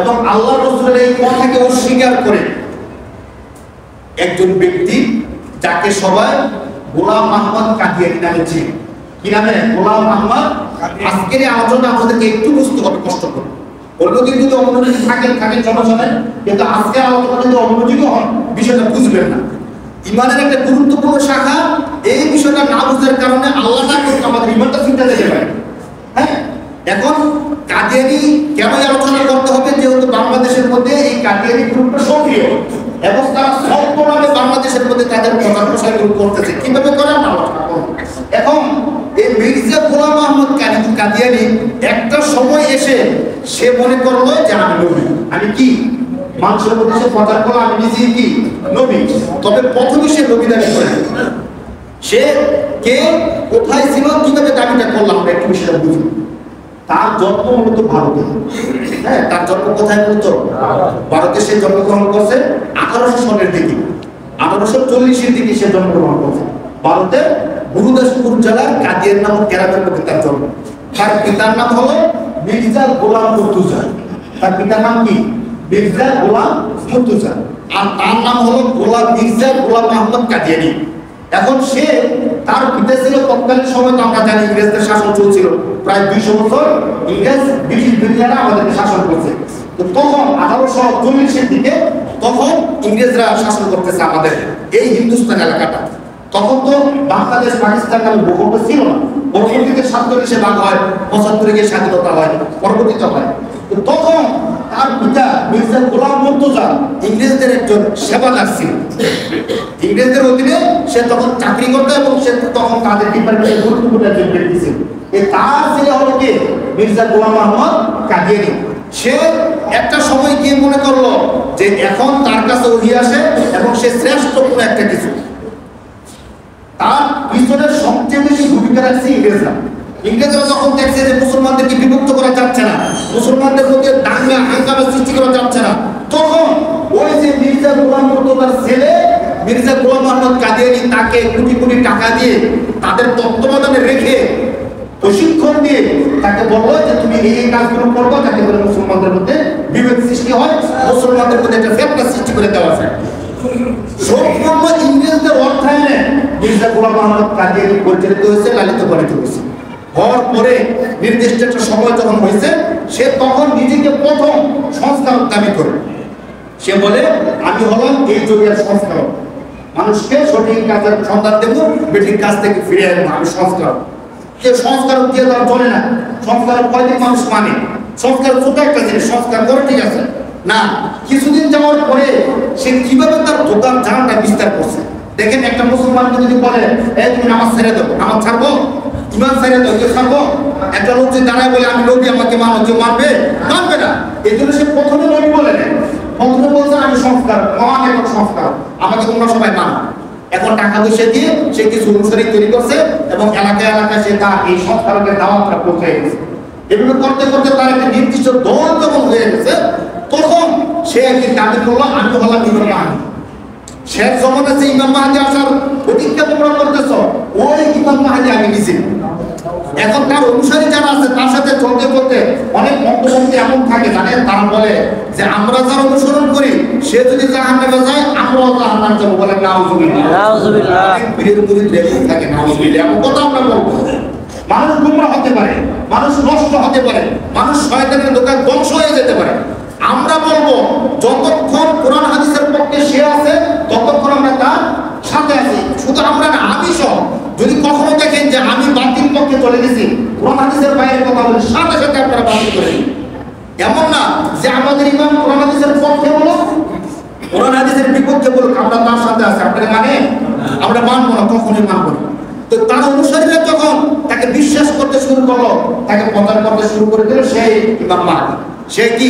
এবং আল্লাহ রাসূলের এই কথাকে অস্বীকার করে একজন ব্যক্তি যাকে সবাই গোলাম আহমদ কাদিয়ানী নামে চিনে। কি নামে? গোলাম আহমদ। আজকের এই আলোচনা আমাদেরকে একটু বুঝতে হবে, কষ্ট করে। অন্যদিন যদি অমনোযোগী থাকেন সমস্যা নেই, কিন্তু আজকের আলোচনা যদি অমনোযোগী হন বিষয়টা বুঝবেন না। ইমানের একটা গুরুত্বপূর্ণ শাখা, এই বিষয়টা না বুঝার কারণে আল্লাহ না করতে আমাদের ইমানটা চিন্তা যেতে পারে। হ্যাঁ, এখন কাদিয়ানী কেন আলোচনা করতে হবে? যেহেতু বাংলাদেশের মধ্যে এই কাদিয়ানী গ্রুপটা সক্রিয় এবং তারা সম্পূর্ণভাবে বাংলাদেশের মধ্যে তাদের প্রচার প্রসার করতেছে। কিভাবে করে আমরা আলোচনা করব। এখন এই মির্জা গোলাম আহমদ কাদিয়ানী একটা সময় এসে সে মনে করলো যে আমি নবী। আমি কি মানুষের মধ্যে সে প্রচার করলো আমি নিজেই কি নবী। তবে প্রথমে সে নবী দাবি করে। সে কে, কোথায় ছিল, কিভাবে দাবিটা করলাম আমরা একটু বিষয়টা বুঝি। তার জন্ম মূলত ভারতে। হ্যাঁ, তার জন্ম কোথায়? মূলত ভারতে সে জন্মগ্রহণ করছে 1800 সনের দিকে, 1840-এর দিকে সে জন্মগ্রহণ করছে। ভারতে গুরুদাসপুর জেলার কাদিয়ানী নামক গ্রামের মধ্যে তার জন্ম। তার পিতার নাম হলো মির্জা গোলাম মুর্তজা। তার পিতার নাম কি? মির্জা গোলাম মুর্তজা। আর তার নাম হলো মির্জা গোলাম আহমদ কাদিয়ানী। এখন সে তার পিতা ছিল তৎকালীন সময় তো আমরা জানি ইংরেজদের শাসন চলছিল প্রায় 200 বছর। ইংরেজ ব্রিটিশ বিরোধীরা আমাদেরকে শাসন করছে। তো তখন 1840-এর দিকে তখন ইংরেজরা শাসন করতেছে আমাদের এই হিন্দুস্তান এলাকাটা। তখন তো বাংলাদেশ পাকিস্তান নামে ভূখণ্ড ছিল না। পরবর্তীতে 47-এ ভাগ হয়, 75-এ গিয়ে স্বাধীনতা হয়, পরবর্তীতে হয়। তো তখন তার পিতা মির্জা গোলাম মুর্তজা ইংরেজদের একজন সেবাদার ছিল। ইংরেজদের অধীনে সে তখন চাকরি করতো এবং সে তখন তাদের ডিপার্টমেন্টের গুরুত্বপূর্ণ একজন ব্যক্তি ছিল। তার ছেলে হলো কে? মির্জা গোলাম আহমদ কাদিয়ানী। সে একটা সময় গিয়ে মনে করলো যে এখন তার কাছে ওহী আসে এবং সে শ্রেষ্ঠ কোনো একটা কিছু। তার পিছনের সবচেয়ে বেশি ভূমিকা রাখছে ইংরেজরা। ইংরেজরা যখন দেখছে যে মুসলমানদেরকে বিভক্ত করা যাচ্ছে না, মুসলমানদের মধ্যে দাঙ্গা হাঙ্গামা সৃষ্টি করা যাচ্ছে না, তখন ওই যে মির্জা গোলাম মুর্তজার ছেলে মির্জা গোলাম আহমদ কাদিয়ানী তাকে কোটি কোটি টাকা দিয়ে তাদের তত্ত্বাবধানে রেখে প্রশিক্ষণ দিয়ে তাকে বললো যে তুমি এই কাজগুলো করবো যাতে করে মুসলমানদের মধ্যে বিভেদ সৃষ্টি হয়, মুসলমানদের মধ্যে একটা ফেতনা সৃষ্টি করে দেওয়া যায়। সম্পূর্ণ ইংরেজদের অর্থায়নে মির্জা গোলাম আহমদ কাদিয়ানী পরিচালিত হয়েছে, লালিত পালিত হয়েছে। হওয়ার পরে নির্দিষ্ট একটা সময় যখন হয়েছে, সে তখন নিজেকে প্রথম সংস্কারক দাবি করে। সে বলে আমি হলাম এই যুগের সংস্কারক, মানুষকে সঠিক কাজের সন্ধান দেবো, বেঠিক কাজ থেকে ফিরে আসবো, আমি সংস্কারক। যে সংস্কারক দিয়ে তার চলে না। সংস্কারক কয়দিন মানুষ মানে? সংস্কার ছোট একটা জিনিস, সংস্কার করে ঠিক আছে না, কিছুদিন যাওয়ার পরে সে কিভাবে তার দোকান জানটা বিস্তার করছে। দেখেন একটা মুসলমানকে যদি বলে এই তুমি নামাজ ছেড়ে দেবো, নামাজ ছাড়বো, ইমান ছেড়ে দেবো, কেউ ছাড়বো? একটা লোক যে দাঁড়ায় বলে আমি নবী, আমাকে মানো, কেউ মানবে? মানবে না। এই জন্য সে প্রথমে নবী বলে নেয়, প্রথমে বলছে আমি সংস্কার, মহান এবং সংস্কার, আমাকে তোমরা সবাই মানো। এখন টাকা পয়সা দিয়ে সে কিছু অনুসারী তৈরি করছে এবং এলাকায় এলাকায় সে তার এই সংস্কারকের দাওয়াতটা পৌঁছে গেছে। এগুলো করতে করতে তার একটা নির্দিষ্ট দল যখন হয়ে গেছে, তখন সে একদিন দাবি করলো আমি হলাম ইমাম মাহদী। শেষ জমানায় যে ইমাম মাহদী আসার প্রতীক্ষা তোমরা করতেছ, ওই ইমাম মাহদী আমি নিজে। এখন তার অনুসারী যারা আছে তার সাথে চলতে চলতে অনেক মন্তব্য এমন থাকে জানেন, তারা বলে যে আমরা যারা অনুসরণ করি সে যদি জাহান্নামে যায় আমরাও জাহান্নামে যাব, বলে নাউজুবিল্লাহ। নাউজুবিল্লাহ। বীরের মুরিদ লেখক থাকে নাউজুবিল্লাহ, এমন কথা আমরা বলবো। মানুষ গুমরা হতে পারে, মানুষ নষ্ট হতে পারে, মানুষ শয়তানের দোকান ধ্বংস হয়ে যেতে পারে। আমরা বলবো যতক্ষণ কোরআন হাদিসের পক্ষে সে আছে ততক্ষণ আমরা তার সাথে আছি। শুধু আমরা না, আমি সহ যদি কখনো দেখেন যে আমি বাতিল পক্ষে চলে গেছি, কোরআন হাদিসের বাইরে কথা বলি, সাথে সাথে আপনারা বাতিল করে দিন। এমন না যে আমাদের ইমাম কোরআন হাদিসের পক্ষে বলো, কোরআন হাদিসের বিপক্ষে বলুক, আমরা তার সাথে আছি। আপনারা মানে আমরা মানবো না, কখনোই মানবো না। তো তার অনুসারীরা যখন তাকে বিশ্বাস করতে শুরু করলো, তাকে প্রচার করতে শুরু করে দিল, সেই ইমাম মাহদী। সে কি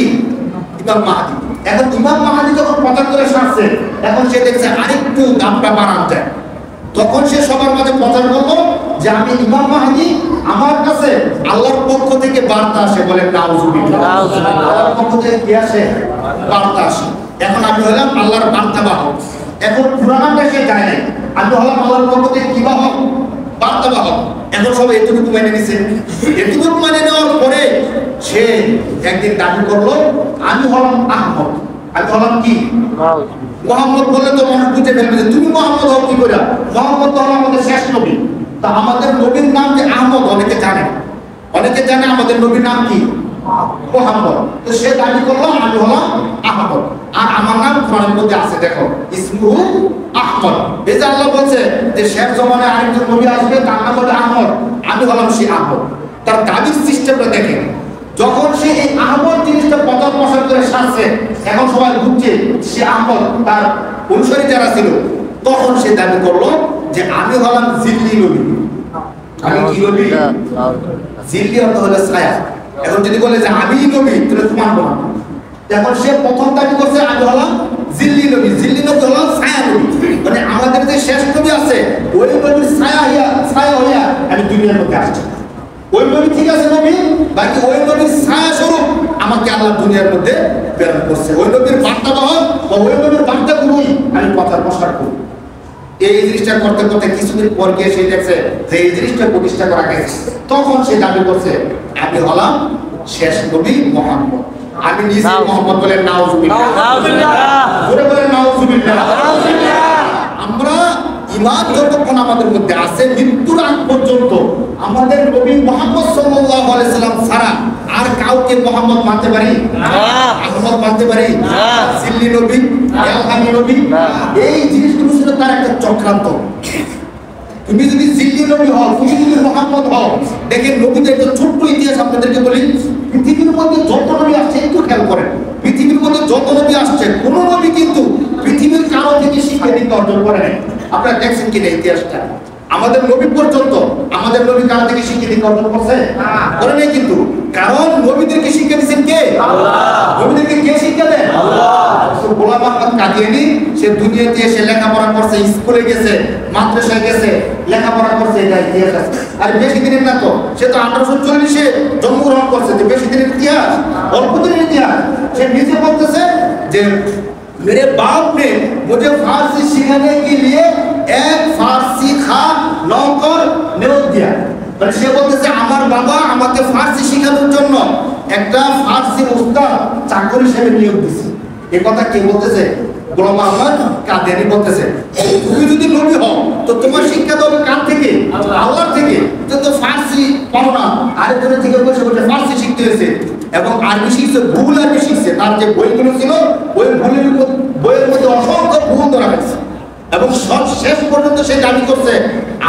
ইমাম মাহদী। এখন ইমাম মাহদী যখন প্রচার করে সারছে, এখন সে দেখছে আরেকটু দামটা বাড়ানো যায়। তখন সে সবার মাঝে প্রচার করলো যে আমি ইমাম মাহদী, আমার কাছে আল্লাহর পক্ষ থেকে বার্তা আসে, বলে নাউজুবিল্লাহ। আল্লাহর পক্ষ থেকে কি আসে? বার্তা আসে। এখন আমি হলাম আল্লাহর বার্তাবাহক। এখন পুরানা সে যায় নাই, আমি হলাম আল্লাহর পক্ষ থেকে কি বাহক? বার্তাবাহক। এখন সবাই এতটুকু মেনে নিছে। এতটুকু মেনে নেওয়ার পরে সে একদিন দাবি করলো আমি হলাম আহমদ। আমি হলাম কি? মোহাম্মদ বললে তো মানুষ বুঝে ফেলবে যে তুমি মোহাম্মদ হও কি করে? মোহাম্মদ তো হলো আমাদের শেষ নবী। তা আমাদের নবীর নাম যে আহমদ, অনেকে জানে, অনেকে জানে আমাদের নবীর নাম কি? মোহাম্মদ। তো সে দাবি করলো আমি হলাম আহমদ, আর আমার নাম কোরআনের মধ্যে আছে, দেখো ইসমুহু আহমদ। এই যে আল্লাহ বলছে যে শেষ জমানায় আরেকজন নবী আসবে, তার নাম হলো আহমদ, আমি হলাম সেই আহমদ। তার দাবির সিস্টেমটা দেখেন। যখন সে এই আহমদ জিনিসটা প্রচার প্রসার করে সারছে, এখন সবাই বুঝছে সে আহমদ, তার অনুসারী যারা ছিল, তখন সে দাবি করলো যে আমি হলাম জিল্লি নবী। আমি কি নবী? জিল্লি অর্থ হলো ছায়া। এখন যদি বলে যে আমি নবী, তাহলে তো মানবো না। এখন সে প্রথম দাবি করছে আমি হলাম জিল্লি নবী। জিল্লি নবী হলো ছায়া নবী, মানে আমাদের যে শেষ নবী আছে ওই নবীর ছায়া হইয়া আমি দুনিয়ার মধ্যে আসছি। ওই নবী ঠিক আছে নবী, বাকি ওই নবীর ছায়া স্বরূপ আমাকে আল্লাহ দুনিয়ার মধ্যে প্রেরণ করছে। ওই নবীর বার্তাবাহক বা ওই নবীর বার্তাগুলোই আমি প্রচার প্রসার করি। এই জিনিসটা করতে করতে কিছুদিন পর গিয়ে সে দেখছে যে এই জিনিসটা প্রতিষ্ঠা করা গেছে, তখন সে দাবি করছে আমি হলাম শেষ নবী মুহাম্মদ। আমি নিজে মুহাম্মদ বলে নাউজুবিল্লাহ। বলে নাউজুবিল্লাহ। আমরা ঈমান যতক্ষণ আমাদের মধ্যে আছে, মৃত্যুর আগ পর্যন্ত আমাদের নবী মুহাম্মদ সাল্লাল্লাহু আলাইহি সাল্লাম ছাড়া আর কাউকে মুহাম্মদ মানতে পারি না, আহমদ মানতে পারি না, জিল্লি নবী, ইলহামি নবী। এই জিনিসগুলো ছিল তার একটা চক্রান্ত। তুমি যদি জিল্লি নবী হও, তুমি যদি মুহাম্মদ হও, দেখেন নবীদের একটা ছোট্ট ইতিহাস আপনাদেরকে বলি। পৃথিবীর মধ্যে যত নবী আসছে একটু খেয়াল করেন, পৃথিবীর মধ্যে যত নবী আসছে কোন নবী কিন্তু পৃথিবীর কারো থেকে শিক্ষা দিতে অর্জন করে নাই। আপনারা দেখছেন কিনা ইতিহাসটা? আমাদের নবী পর্যন্ত আমাদের নবী কারো থেকে শিক্ষা দিতে অর্জন করছে? করে নাই। কিন্তু কারণ নবীদেরকে শিক্ষা দিচ্ছেন কে? আল্লাহ। নবীদেরকে কে শিক্ষা দেন? আল্লাহ। গোলাম আহমদ কাদিয়ানী সে দুনিয়াতে এসে লেখাপড়া করছে, স্কুলে গেছে, মাদ্রাসায় গেছে, লেখাপড়া করছে, এটা ইতিহাস আছে। আর বেশি দিনের না তো, সে তো 1840-এ জন্মগ্রহণ করছে। যে বেশি দিনের ইতিহাস, অল্প দিনের ইতিহাস। সে নিজে বলতেছে যে मेरे बाप ने मुझे फारसी सिखाने के लिए एक फारसी खा नौकर नियुक्त दिया। মানে সে বলতেছে আমার বাবা আমাকে ফারসি শেখানোর জন্য একটা ফারসি উস্তাদ চাকর হিসেবে নিয়োগ দিয়েছে। এই কথা কে বলতেছে? গোলাম আহমদ কাদিয়ানী বলতেছে। তুমি যদি নবী হও তো তোমার শিক্ষা দেবে কার থেকে? আল্লাহর থেকে। তো ফারসি পারো না, আরেকজনের থেকে বসে বসে ফারসি শিখতে হয়েছে এবং আরবি শিখছে, ভুল আরবি শিখছে। তার যে বইগুলো ছিল ওই বইয়ের মধ্যে অসংখ্য ভুল ধরা হয়েছে এবং শেষ পর্যন্ত সে দাবি করছে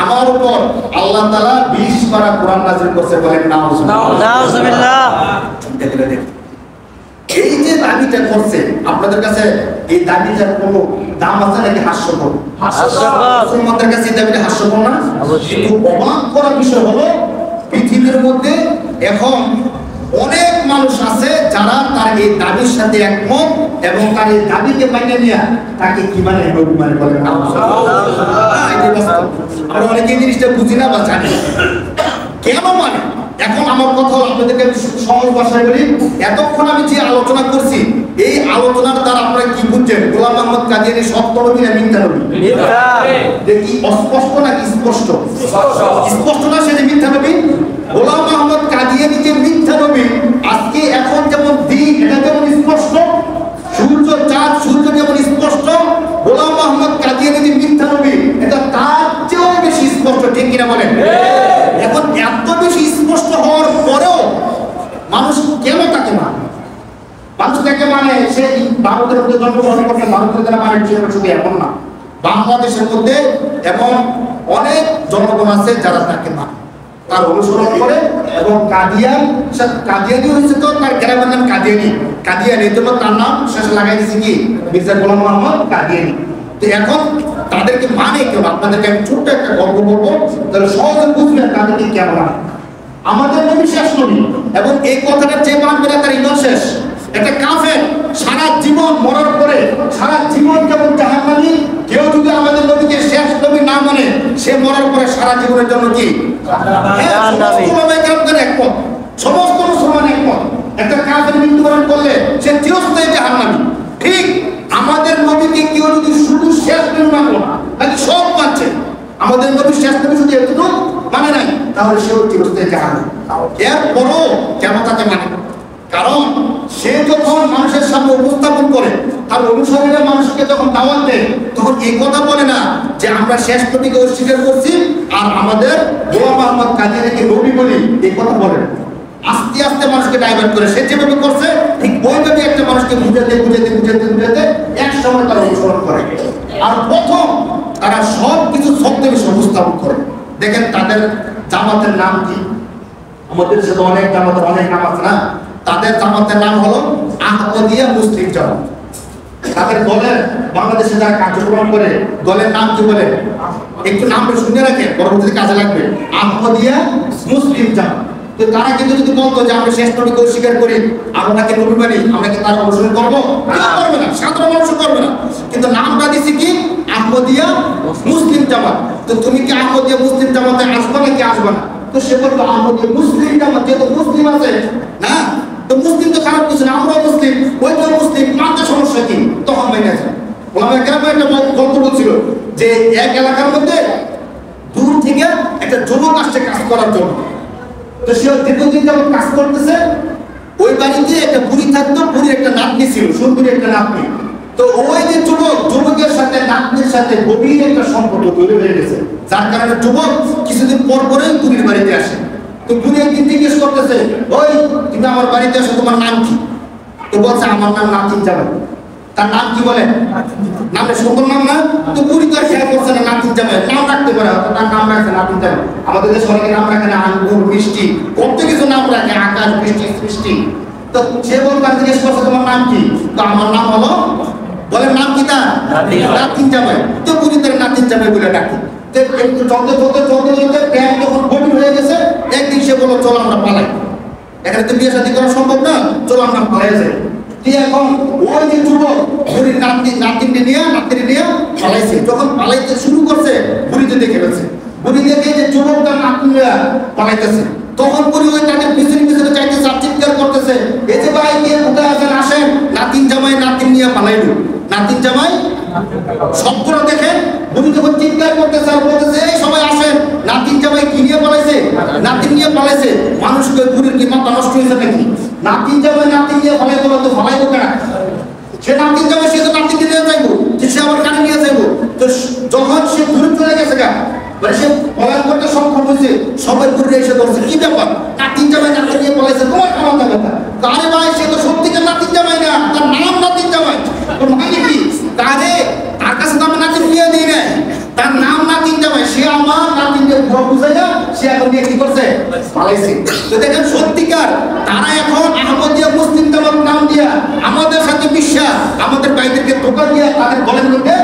আমার উপর আল্লাহ তাআলা 20 পারা কোরআন নাযিল করছে। বলেন নাউজুবিল্লাহ। এই যে দাবিটা করছে, আপনাদের কাছে এই দাবিটার কোনো দাম আছে নাকি? হাস্যকর। মুসলমানদের কাছে এই দাবিটা হাস্যকর না? কিন্তু অবাক করার বিষয় হলো পৃথিবীর মধ্যে এখন অনেক মানুষ আছে যারা তার এই দাবির সাথে একমত এবং তার এই দাবিকে মেনে নিয়ে তাকে কি মানে নবী মানে বলে না। আমরা অনেকে এই জিনিসটা বুঝি না বা জানি কেন মানে। এখন আমার কথা আপনাদেরকে সহজ ভাষায় বলি, এতক্ষণ আমি যে আলোচনা করছি এই আলোচনার দ্বারা আপনারা কি বুঝছেন? গোলাম মোহাম্মদ কাদিয়ানী সত্য নবী না মিথ্যা নবী? কি অস্পষ্ট নাকি স্পষ্ট? স্পষ্ট না সে যে মিথ্যা নবী। গোলাম মোহাম্মদ কাদিয়ানী যে মিথ্যা নবী, আজকে এখন যেমন দিন এটা যেমন স্পষ্ট, সূর্য চাঁদ সূর্য যেমন স্পষ্ট, গোলাম মোহাম্মদ কাদিয়ানী যে মিথ্যা নবী এটা তার চেয়েও বেশি স্পষ্ট, ঠিক কিনা বলেন? এখন এত বেশি স্পষ্ট হওয়ার পরেও মানুষ কেন তাকে মানে? মানুষ তাকে মানে সে ভারতের মধ্যে জন্মগ্রহণ করতে ভারতের যারা মানে শুধু এমন না, বাংলাদেশের মধ্যে এমন অনেক জনগণ আছে যারা তাকে মানে, তার অনুসরণ করে। এবং কাদিয়ানি হয়েছে তো তার গ্রামের নাম কাদিয়ানি এই জন্য তার নাম শেষে লাগাই দিয়েছে কি মির্জা গোলাম মোহাম্মদ কাদিয়ানি। তো এখন তাদেরকে মানে কেউ, আপনাদেরকে আমি ছোট্ট একটা গল্প বলবো তাহলে সহজে বুঝবেন তাদেরকে কেন মানে। আমাদের নবী শেষ নবী এবং এই কথাটা যে মানবে না তার ঈমান শেষ। একটা কাফের সারা জীবন মরার পরে সারা জীবন যেমন জাহান্নামী, কেউ যদি আমাদের নবীকে শেষ নবী না মানে সে মরার পরে সারা জীবনের জন্য কি একমত, সমস্ত মুসলমান একমত। একটা কাফের মৃত্যুবরণ করলে সে চিরস্থায়ী জাহান্নামী। ঠিক আমাদের নবীকে কেউ যদি শুধু শেষ নবী মানলো না, নাকি সব মানছে, আমাদের নবী শেষ নবী শুধু এতটুকু মানে নাই, তাহলে সেও চিরস্থায়ী জাহান্নামী। এরপরও কেন তাকে মানে? কারণ সে যখন মানুষের সামনে উপস্থাপন করে তার অনুসারীরা মানুষকে যখন দাওয়াত দেয় তখন এই কথা বলে না যে আমরা শেষ নবীকে অস্বীকার করছি আর আমাদের গোলাম মোহাম্মদ কাদিয়ানীকে নবী বলি, এই কথা বলে না। আস্তে আস্তে মানুষকে ডাইভার্ট করে সে যেভাবে করছে ঠিক ওইভাবে একটা মানুষকে বুঝাতে এক সময় তারা অনুসরণ করে। আর প্রথম তারা সব কিছু ছদ্মবেশে উপস্থাপন করে। দেখেন তাদের জামাতের নাম কি? আমাদের দেশে তো অনেক জামাতের অনেক নাম আছে না? তাদের জামাতের নাম হলো আহমদিয়া মুসলিম জামাত। তাদের দলের বাংলাদেশে যারা কার্যক্রম করে দলের নাম কি বলে? একটু নামটা শুনে রাখেন, পরবর্তীতে কাজে লাগবে। আহমদিয়া মুসলিম জামাত। তো তারা কিন্তু যদি বলতো যে আমরা শেষ নবীকে অস্বীকার করি, আমরা কি নবী মানি, আমরা কি তার অনুসরণ করবো? করবে না, সাধারণ মানুষ করবে না। কিন্তু নামটা দিছি কি আহমদিয়া মুসলিম জামাত। তো তুমি কি আহমদিয়া মুসলিম জামাতে আসবে নাকি আসবে না? তো সে বলতো আহমদিয়া মুসলিম জামাত, যেহেতু মুসলিম আছে না, তো মুসলিম তো খারাপ কিছু না, আমরাও মুসলিম, ওই তো মুসলিম, মানতে সমস্যা কি? তখন মেনে যায়। ওনার গ্রামে একটা গল্প বলছিল যে এক এলাকার মধ্যে দূর থেকে একটা যুবক আসছে কাজ করার জন্য। তো সে দীর্ঘদিন যখন কাজ করতেছে, ওই বাড়িতে একটা বুড়ি থাকতো, বুড়ির একটা নাতনি ছিল, সুন্দরী একটা নাতনি। তো ওই যে যুবকের সাথে নাতনির সাথে গভীর একটা সম্পর্ক তৈরি হয়ে গেছে, যার কারণে যুবক কিছুদিন পর পরেই বুড়ির বাড়িতে আসে। তো বুড়ি একদিন জিজ্ঞেস করতেছে, ওই তুমি আমার বাড়িতে আসো, তোমার নাম কি? তো বলছে আমার নাম নাতিন জামাই। তার নাম কি বলে? নামে সুন্দর নাম না? তো বুড়ি তো খেয়াল করছে না নাতিন জামাই নাম রাখতে পারে, তার নাম রাখছে নাতিন জামাই। আমাদের দেশে অনেকে নাম রাখে না, আঙ্গুর মিষ্টি কত কিছু নাম রাখে, আকাশ বৃষ্টি সৃষ্টি। তো সে বলতে জিজ্ঞেস করছে তোমার নাম কি? তো আমার নাম হলো, বলে নাম কি তার? নাতিন জামাই। তো বুড়ি তার নাতিন জামাই বলে ডাকে। একটু চলতে প্যান্ট যখন গভীর হয়ে গেছে, একদিন সে বললো চলো আমরা পালাই, এখানে তো বিয়ে শাদী করা সম্ভব না, চলো আমরা পালাই যাই। এখন ওই যে যুবক বুড়ির নাতিনটি নিয়ে পালাইছে। যখন পালাইতে শুরু করছে বুড়িতে দেখে গেছে, বুড়ি দেখে যে যুবক তার নাতিনরা পালাইতেছে, তখন বুড়ি ওই তাদের পিছনে চাইতেছে, চিৎকার করতেছে, এই যে ভাই কে কোথায় আছেন আসেন, নাতিন জামাই নাতিন নিয়ে পালাইলো। নাতিন জামাই শব্দটা দেখে বুড়ি যখন চিৎকার করতেছে আর বলতেছে এই সবাই আসেন, নাতিন জামাই কি নিয়ে পালাইছে? নাতিন নিয়ে পালাইছে। মানুষকে বুড়ির কি মাথা নষ্ট হয়েছে নাকি? নাতিন জামাই নাতিন নিয়ে পালাইতে তো পালাইবো কেন? সে নাতিন জামাই সে তো নাতিনকে নিয়ে যাইবো, সে আবার কানে নিয়ে যাইবো। তো যখন সে দূরে চলে গেছে গা, মানে সে পলায়ন করতে সক্ষম হয়েছে, সবাই ঘুরে এসে ধরছে, কি ব্যাপার নাতিন জামাই নাতিন নিয়ে পলাইছে, তোমার ক্ষমতা কথা? আরে ভাই সে তো সত্যিকার নাতিন জামাই না, তার নাম নাতিন জামাই। তোর মানে কি? তার কাছে তো আমি নাতিন নিয়ে দিই না, তার নাম নাতিন জামাই, সে আমার নাতিনকে বুঝাইয়া সে এখন নিয়ে কি করছে? পালাইছে। তো দেখেন সত্যিকার তারা এখন আহমদিয়া মুসলিম জামাত নাম দিয়া আমাদের সাথে বিশ্বাস, আমাদের ভাইদেরকে ধোঁকা দিয়া তাদের গলের মধ্যে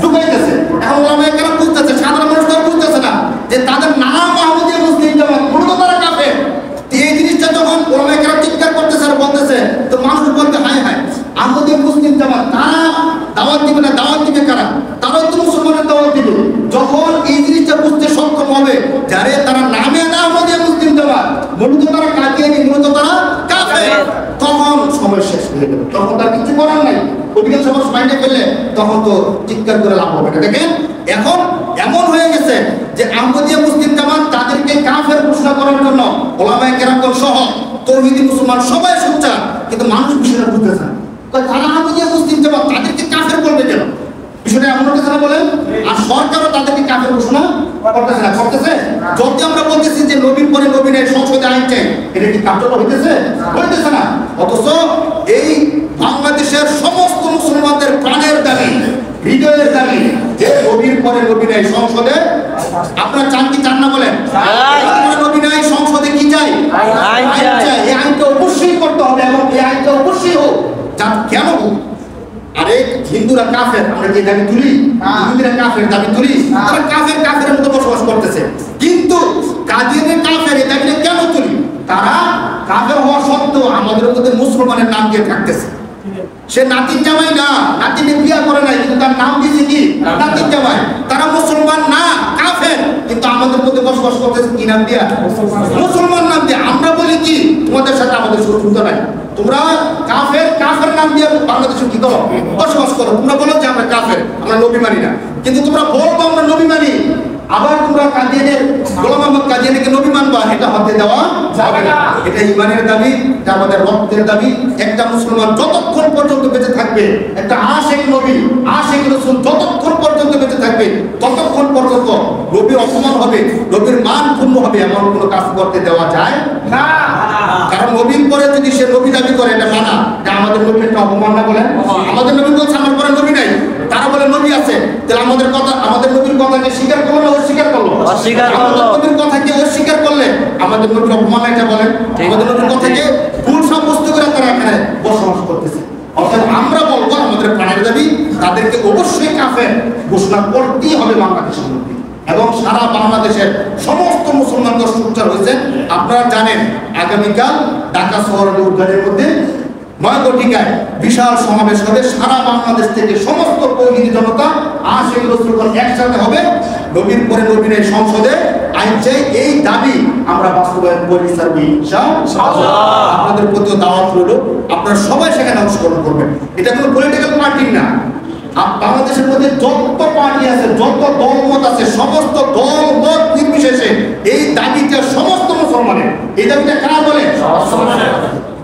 ঢুকাইতেছে। এখন ওলামায়ে কেরাম বুঝতেছে, সাধারণ মানুষ তো বুঝতেছে না যে তাদের নাম আহমদিয়া মুসলিম জামাত, মূলত তারা কাফের। এই জিনিসটা যখন ওলামায়ে কেরাম যারে তারা নামে আহমদিয়া মুসলিম জামাত, মূলত তারা কাদিয়ানি, মূলত তারা কাফের, তখন সময় শেষ হয়ে গেল। তখন তার কিছু করার নাই। অধিকাংশ সময় মাইন্ডে ফেললে তখন তো চিৎকার করে লাভ হবে না। দেখেন এখন এমন হয়ে গেছে যে আহমদিয়া মুসলিম জামাত তাদেরকে কাফের ঘোষণা করার জন্য ওলামায়ে কেরামগণ সহ তৌহিদি মুসলমান সবাই সোচ্চার, কিন্তু মানুষ বিষয়টা বুঝতেছে না। তারা আহমদিয়া মুসলিম জামাত তাদেরকে কাফের বলবে কেন? বিষয়টা এমন হতেছে না বলেন? আর সরকারও তাদেরকে কাফের ঘোষণা করতেছে না, করতেছে। যদি আমরা বলতেছি যে নবীর পরে নবী নেই, সংসদে আইন চাই, এটা কি কার্যকর হইতেছে? হইতেছে না। অথচ এই বাংলাদেশের সমস্ত মুসলমানদের প্রাণের দাবি, হৃদয়ের দাবি যে নবীর পরে নবী নেই, সংসদে আপনারা চান কি চান না বলেন? নবী নাই, সংসদে কি চাই? আইন চাই। এই আইনটা অবশ্যই করতে হবে এবং এই আইনটা অবশ্যই হোক। কেন হোক? আরে হিন্দুরা কাফের, আমরা যে দাবি তুলি, হিন্দুরা কাফের দাবি তুলি, তারা কাফের কাফের মতো বসবাস করতেছে। কিন্তু কাদিয়ানি কাফের এই দাবিটা কেন তুলি? তারা কাফের হওয়া সত্ত্বেও আমাদের মধ্যে মুসলমানের নাম দিয়ে থাকতেছে। সে নাতির জামাই না, নাতিনে বিয়া করে নাই, কিন্তু তার নাম দিয়েছে কি নাতির জামাই। তারা মুসলমান না, কাফের, কিন্তু আমাদের মধ্যে বসবাস করতেছে কি নাম দিয়া? মুসলমান নাম দিয়ে। আমরা বলি কি তোমাদের সাথে আমাদের শত্রুতা নাই, তোমরা কাফের, কাফের নাম দিয়ে বাংলাদেশে কি করো? বসবাস করো। তোমরা বলো যে আমরা কাফের, আমরা নবী মানি না, কিন্তু তোমরা বলবো আমরা নবী মানি, আবার তোমরা কাদিয়ানের গোলাম আহমদ কাদিয়ানিকে নবী মানবা, এটা হতে দেওয়া যাবে না। এটা ঈমানের দাবি, এটা আমাদের রক্তের দাবি। একটা মুসলমান যতক্ষণ পর্যন্ত বেঁচে থাকবে, একটা আশিক নবী, আশিক রাসূল যতক্ষণ পর্যন্ত বেঁচে থাকবে, ততক্ষণ পর্যন্ত নবীর অপমান হবে, নবীর মান ক্ষুণ্ণ হবে, এমন কোনো কাজ করতে দেওয়া যায় না। কারণ নবীর পরে যদি সে নবী দাবি করে, এটা মানা, এটা আমাদের নবীর একটা অপমান না বলেন? আমাদের নবী বলছে আমার পরে নবী নাই, তারা বলে নবী আছে, তাহলে আমাদের কথা, আমাদের নবীর কথাকে স্বীকার করলো না অস্বীকার করলো? আমাদের নবীর কথাকে অস্বীকার করলে আমাদের নবীর অপমান, এটা বলেন? আমাদের নবীর কথাকে ভুল সাব্যস্ত করে তারা এখানে বসবাস করতেছে। অর্থাৎ আমরা বলবো আমাদের প্রাণের দাবি, তাদেরকে অবশ্যই কাফের ঘোষণা করতেই হবে বাংলাদেশের মধ্যে, এবং সারা বাংলাদেশের সমস্ত মুসলমানদের সোচ্চার হয়েছে। আপনারা জানেন আগামীকাল ঢাকা শহরের উদ্যানের মধ্যে 9 কোটিকায় বিশাল সমাবেশ হবে। সারা বাংলাদেশ থেকে সমস্ত তৌহিদি জনতা আশিক রাসূলগণ একসাথে হবে, নবীর পরে নবী নেই, সংসদে আইন চাই, এই দাবি আমরা বাস্তবায়ন করি ইনশাআল্লাহ। আপনাদের প্রতি দাওয়াত রইল, আপনারা সবাই সেখানে অংশগ্রহণ করবেন। এটা কোনো পলিটিক্যাল পার্টি না। বাংলাদেশের মধ্যে যত পার্টি আছে, যত দলমত আছে, সমস্ত দল মত নির্বিশেষে এই দাবিটা সমস্ত মুসলমানের। এই দাবিটা কারা বলে?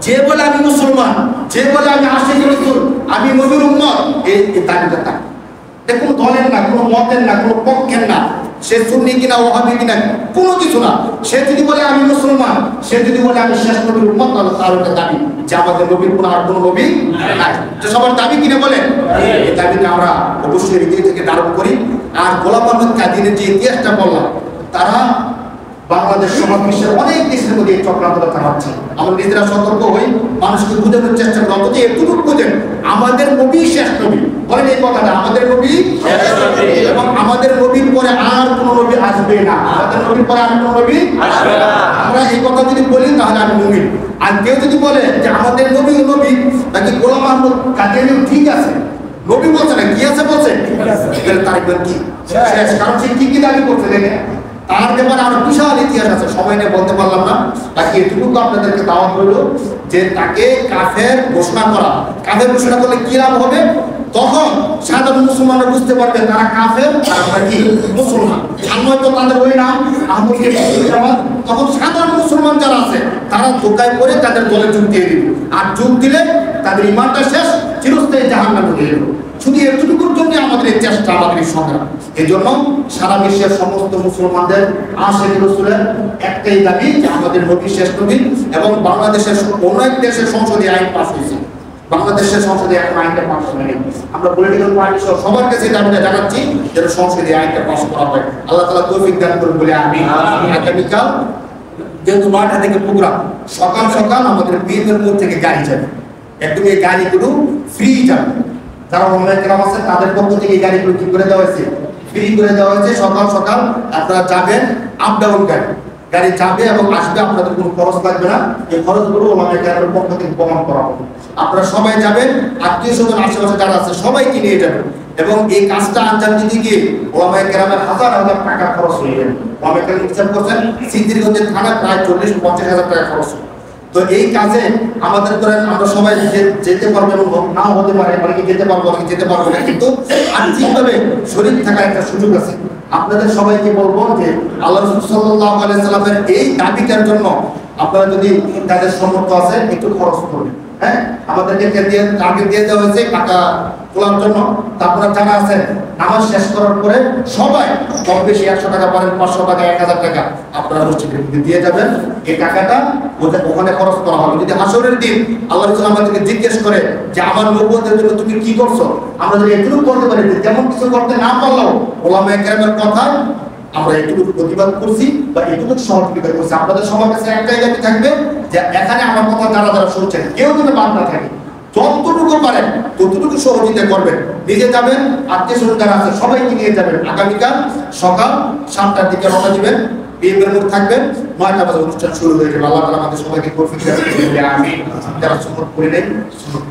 যে বলে আমি মুসলমান, যে বলে আমি আশিক রাসূল, আমি নবীর উম্মত, এই দাবিটা তার। এটা কোনো দলের না, কোনো মতের না, কোনো পক্ষের না। সে সুন্নি কিনা ওয়াহাবি কিনা কোনো কিছু না। সে যদি বলে আমি মুসলমান, সে যদি বলে আমি শেষ নবীর উম্মত, তাহলে তার একটা দাবি যে আমাদের নবীর কোনো আর কোনো নবী নাই। তো সবার দাবি কিনে বলেন, এই দাবিটা আমরা অবশ্যই হৃদয় থেকে ধারণ করি। আর গোলাম আহমদ কাদিয়ানির যে ইতিহাসটা বললাম, তারা বাংলাদেশ সহ বিশ্বের অনেক দেশের মধ্যে এই চক্রান্তটা চালাচ্ছে। আমরা নিজেরা সতর্ক হই, মানুষকে বোঝানোর চেষ্টা করি, অন্তত এটুকু বোঝেন আমাদের নবী শেষ নবী। বলেন এই কথাটা, আমাদের নবী শেষ নবী, এবং আমাদের নবীর পরে আর কোনো নবী আসবে না। আমাদের নবীর পরে আর কোনো নবী আসবে না। আমরা এই কথা যদি বলি তাহলে আমি মুমিন। আর কেউ যদি বলে যে আমাদের নবী ও নবী, নাকি গোলাম আহমদ কাদিয়ানি ঠিক আছে, নবী বলছে না, কি আছে বলছে, তাহলে তার একবার কি শেষ। কারণ সে কি কি দাবি করছে দেখেন, তার ব্যাপারে আরো বিশাল ইতিহাস আছে, সবাই নিয়ে বলতে পারলাম না। বাকি এটুকু আপনাদেরকে দাওয়াত হইল যে তাকে কাফের ঘোষণা করা। কাফের ঘোষণা করলে কি লাভ হবে? তখন সাধারণ মুসলমানরা বুঝতে পারবে তারা কাফের আর আমরা কি মুসলমান। হয়তো তাদের ওই নাম আহমদকে, তখন সাধারণ মুসলমান যারা আছে তারা ধোকায় পড়ে তাদের দলে যোগ দিয়ে দিবে, আর যোগ দিলে তাদের ইমানটা শেষ, চিরস্থায়ী জাহান্নামে ঢুকে যাবে। শুধু এতটুকুর জন্য আমাদের এই চেষ্টা, আমাদের এই সংগ্রাম। এই জন্য সারা বিশ্বের সমস্ত মুসলমানদের আশিক রাসূলের একটাই দাবি যে আমাদের নবী শেষ নবী, এবং বাংলাদেশের অনেক দেশের সংসদে আইন পাস হয়েছে, বাংলাদেশের সংসদে এখন আইনটা পাস হয়নি। আমরা পলিটিক্যাল পার্টি সহ সবার কাছে দাবিটা জানাচ্ছি যেন সংসদে আইনটা পাস করা হয়। আল্লাহ তাআলা তৌফিক দান করুন বলে আমি আগামীকাল যেহেতু 9টা থেকে প্রোগ্রাম, সকাল সকাল আমাদের বিএমের মোড় থেকে গাড়ি যাবে, একদম এই গাড়িগুলো ফ্রি যাবে। যারা অনলাইন গ্রাম আছে তাদের পক্ষ থেকে এই গাড়িগুলো কি করে দেওয়া হয়েছে, ফ্রি করে দেওয়া হয়েছে। সকাল সকাল আপনারা যাবেন, আপ ডাউন গাড়ি যাবে এবং আসবে, আপনাদের কোনো খরচ লাগবে না। এই খরচগুলো ওলামায়ে কেরামের পক্ষ থেকে বহন করা হবে। আপনারা সবাই যাবেন, আত্মীয় স্বজন আশেপাশে যারা আছে সবাইকে নিয়ে যাবেন, এবং এই কাজটা আঞ্জাম দিতে গিয়ে ওলামায়ে কেরামের হাজার হাজার টাকা খরচ হয়ে গেল। ওলামায়ে কেরাম হিসাব করছেন সিদ্দিরগঞ্জের থানায় প্রায় 40-50 হাজার টাকা খরচ। তো এই কাজে আমাদের ধরেন আমরা সবাই যেতে পারবো এবং নাও হতে পারে, অনেকে যেতে পারবো অনেকে যেতে পারবো না, কিন্তু আর্থিকভাবে শরীর থাকার একটা সুযোগ আছে। আপনাদের সবাইকে বলবো যে আল্লাহ রাসূল সাল্লাল্লাহু আলাইহি সাল্লামের এই দাবিটার জন্য আপনারা যদি তাদের সমর্থ আছে একটু খরচ করবেন। হ্যাঁ, আমাদেরকে টার্গেট দিয়ে দেওয়া হয়েছে টাকা তোলার জন্য। তারপরে যারা আছেন নামাজ শেষ করার পরে সবাই কম বেশি 100 টাকা পারেন, 500 টাকা, 1000 টাকা আপনারা মসজিদে দিয়ে যাবেন। এই টাকাটা ওখানে খরচ করা হবে। যদি হাসরের দিন আল্লাহ রাসূল আমাদেরকে জিজ্ঞেস করে যে আমার নবুয়তের জন্য তুমি কি করছো, আমরা যদি এটুকু করতে পারি, তেমন কিছু করতে না পারলেও ওলামায়ে কেরামের কথা আমরা এটুকু প্রতিবাদ করছি বা এটুকু সহযোগিতা করছি। আপনাদের সবার কাছে একটাই দাবি থাকবে যে এখানে আমার কথা যারা যারা শুনছেন কেউ যেন বাদ না থাকে, যতটুকু পারেন ততটুকু সহযোগিতা করবেন। নিজে যাবেন, আত্মীয় স্বজন যারা আছে সবাইকে নিয়ে যাবেন। আগামীকাল সকাল 7টার দিকে রওনা দিবেন, বিএমের মোড় থাকবেন, 9টা বাজে অনুষ্ঠান শুরু হয়ে যাবে। আল্লাহ তাআলা আমাদের সবাইকে তৌফিক দান করুন, আমিন। যারা সুন্নাত করে নেন সুন্নাত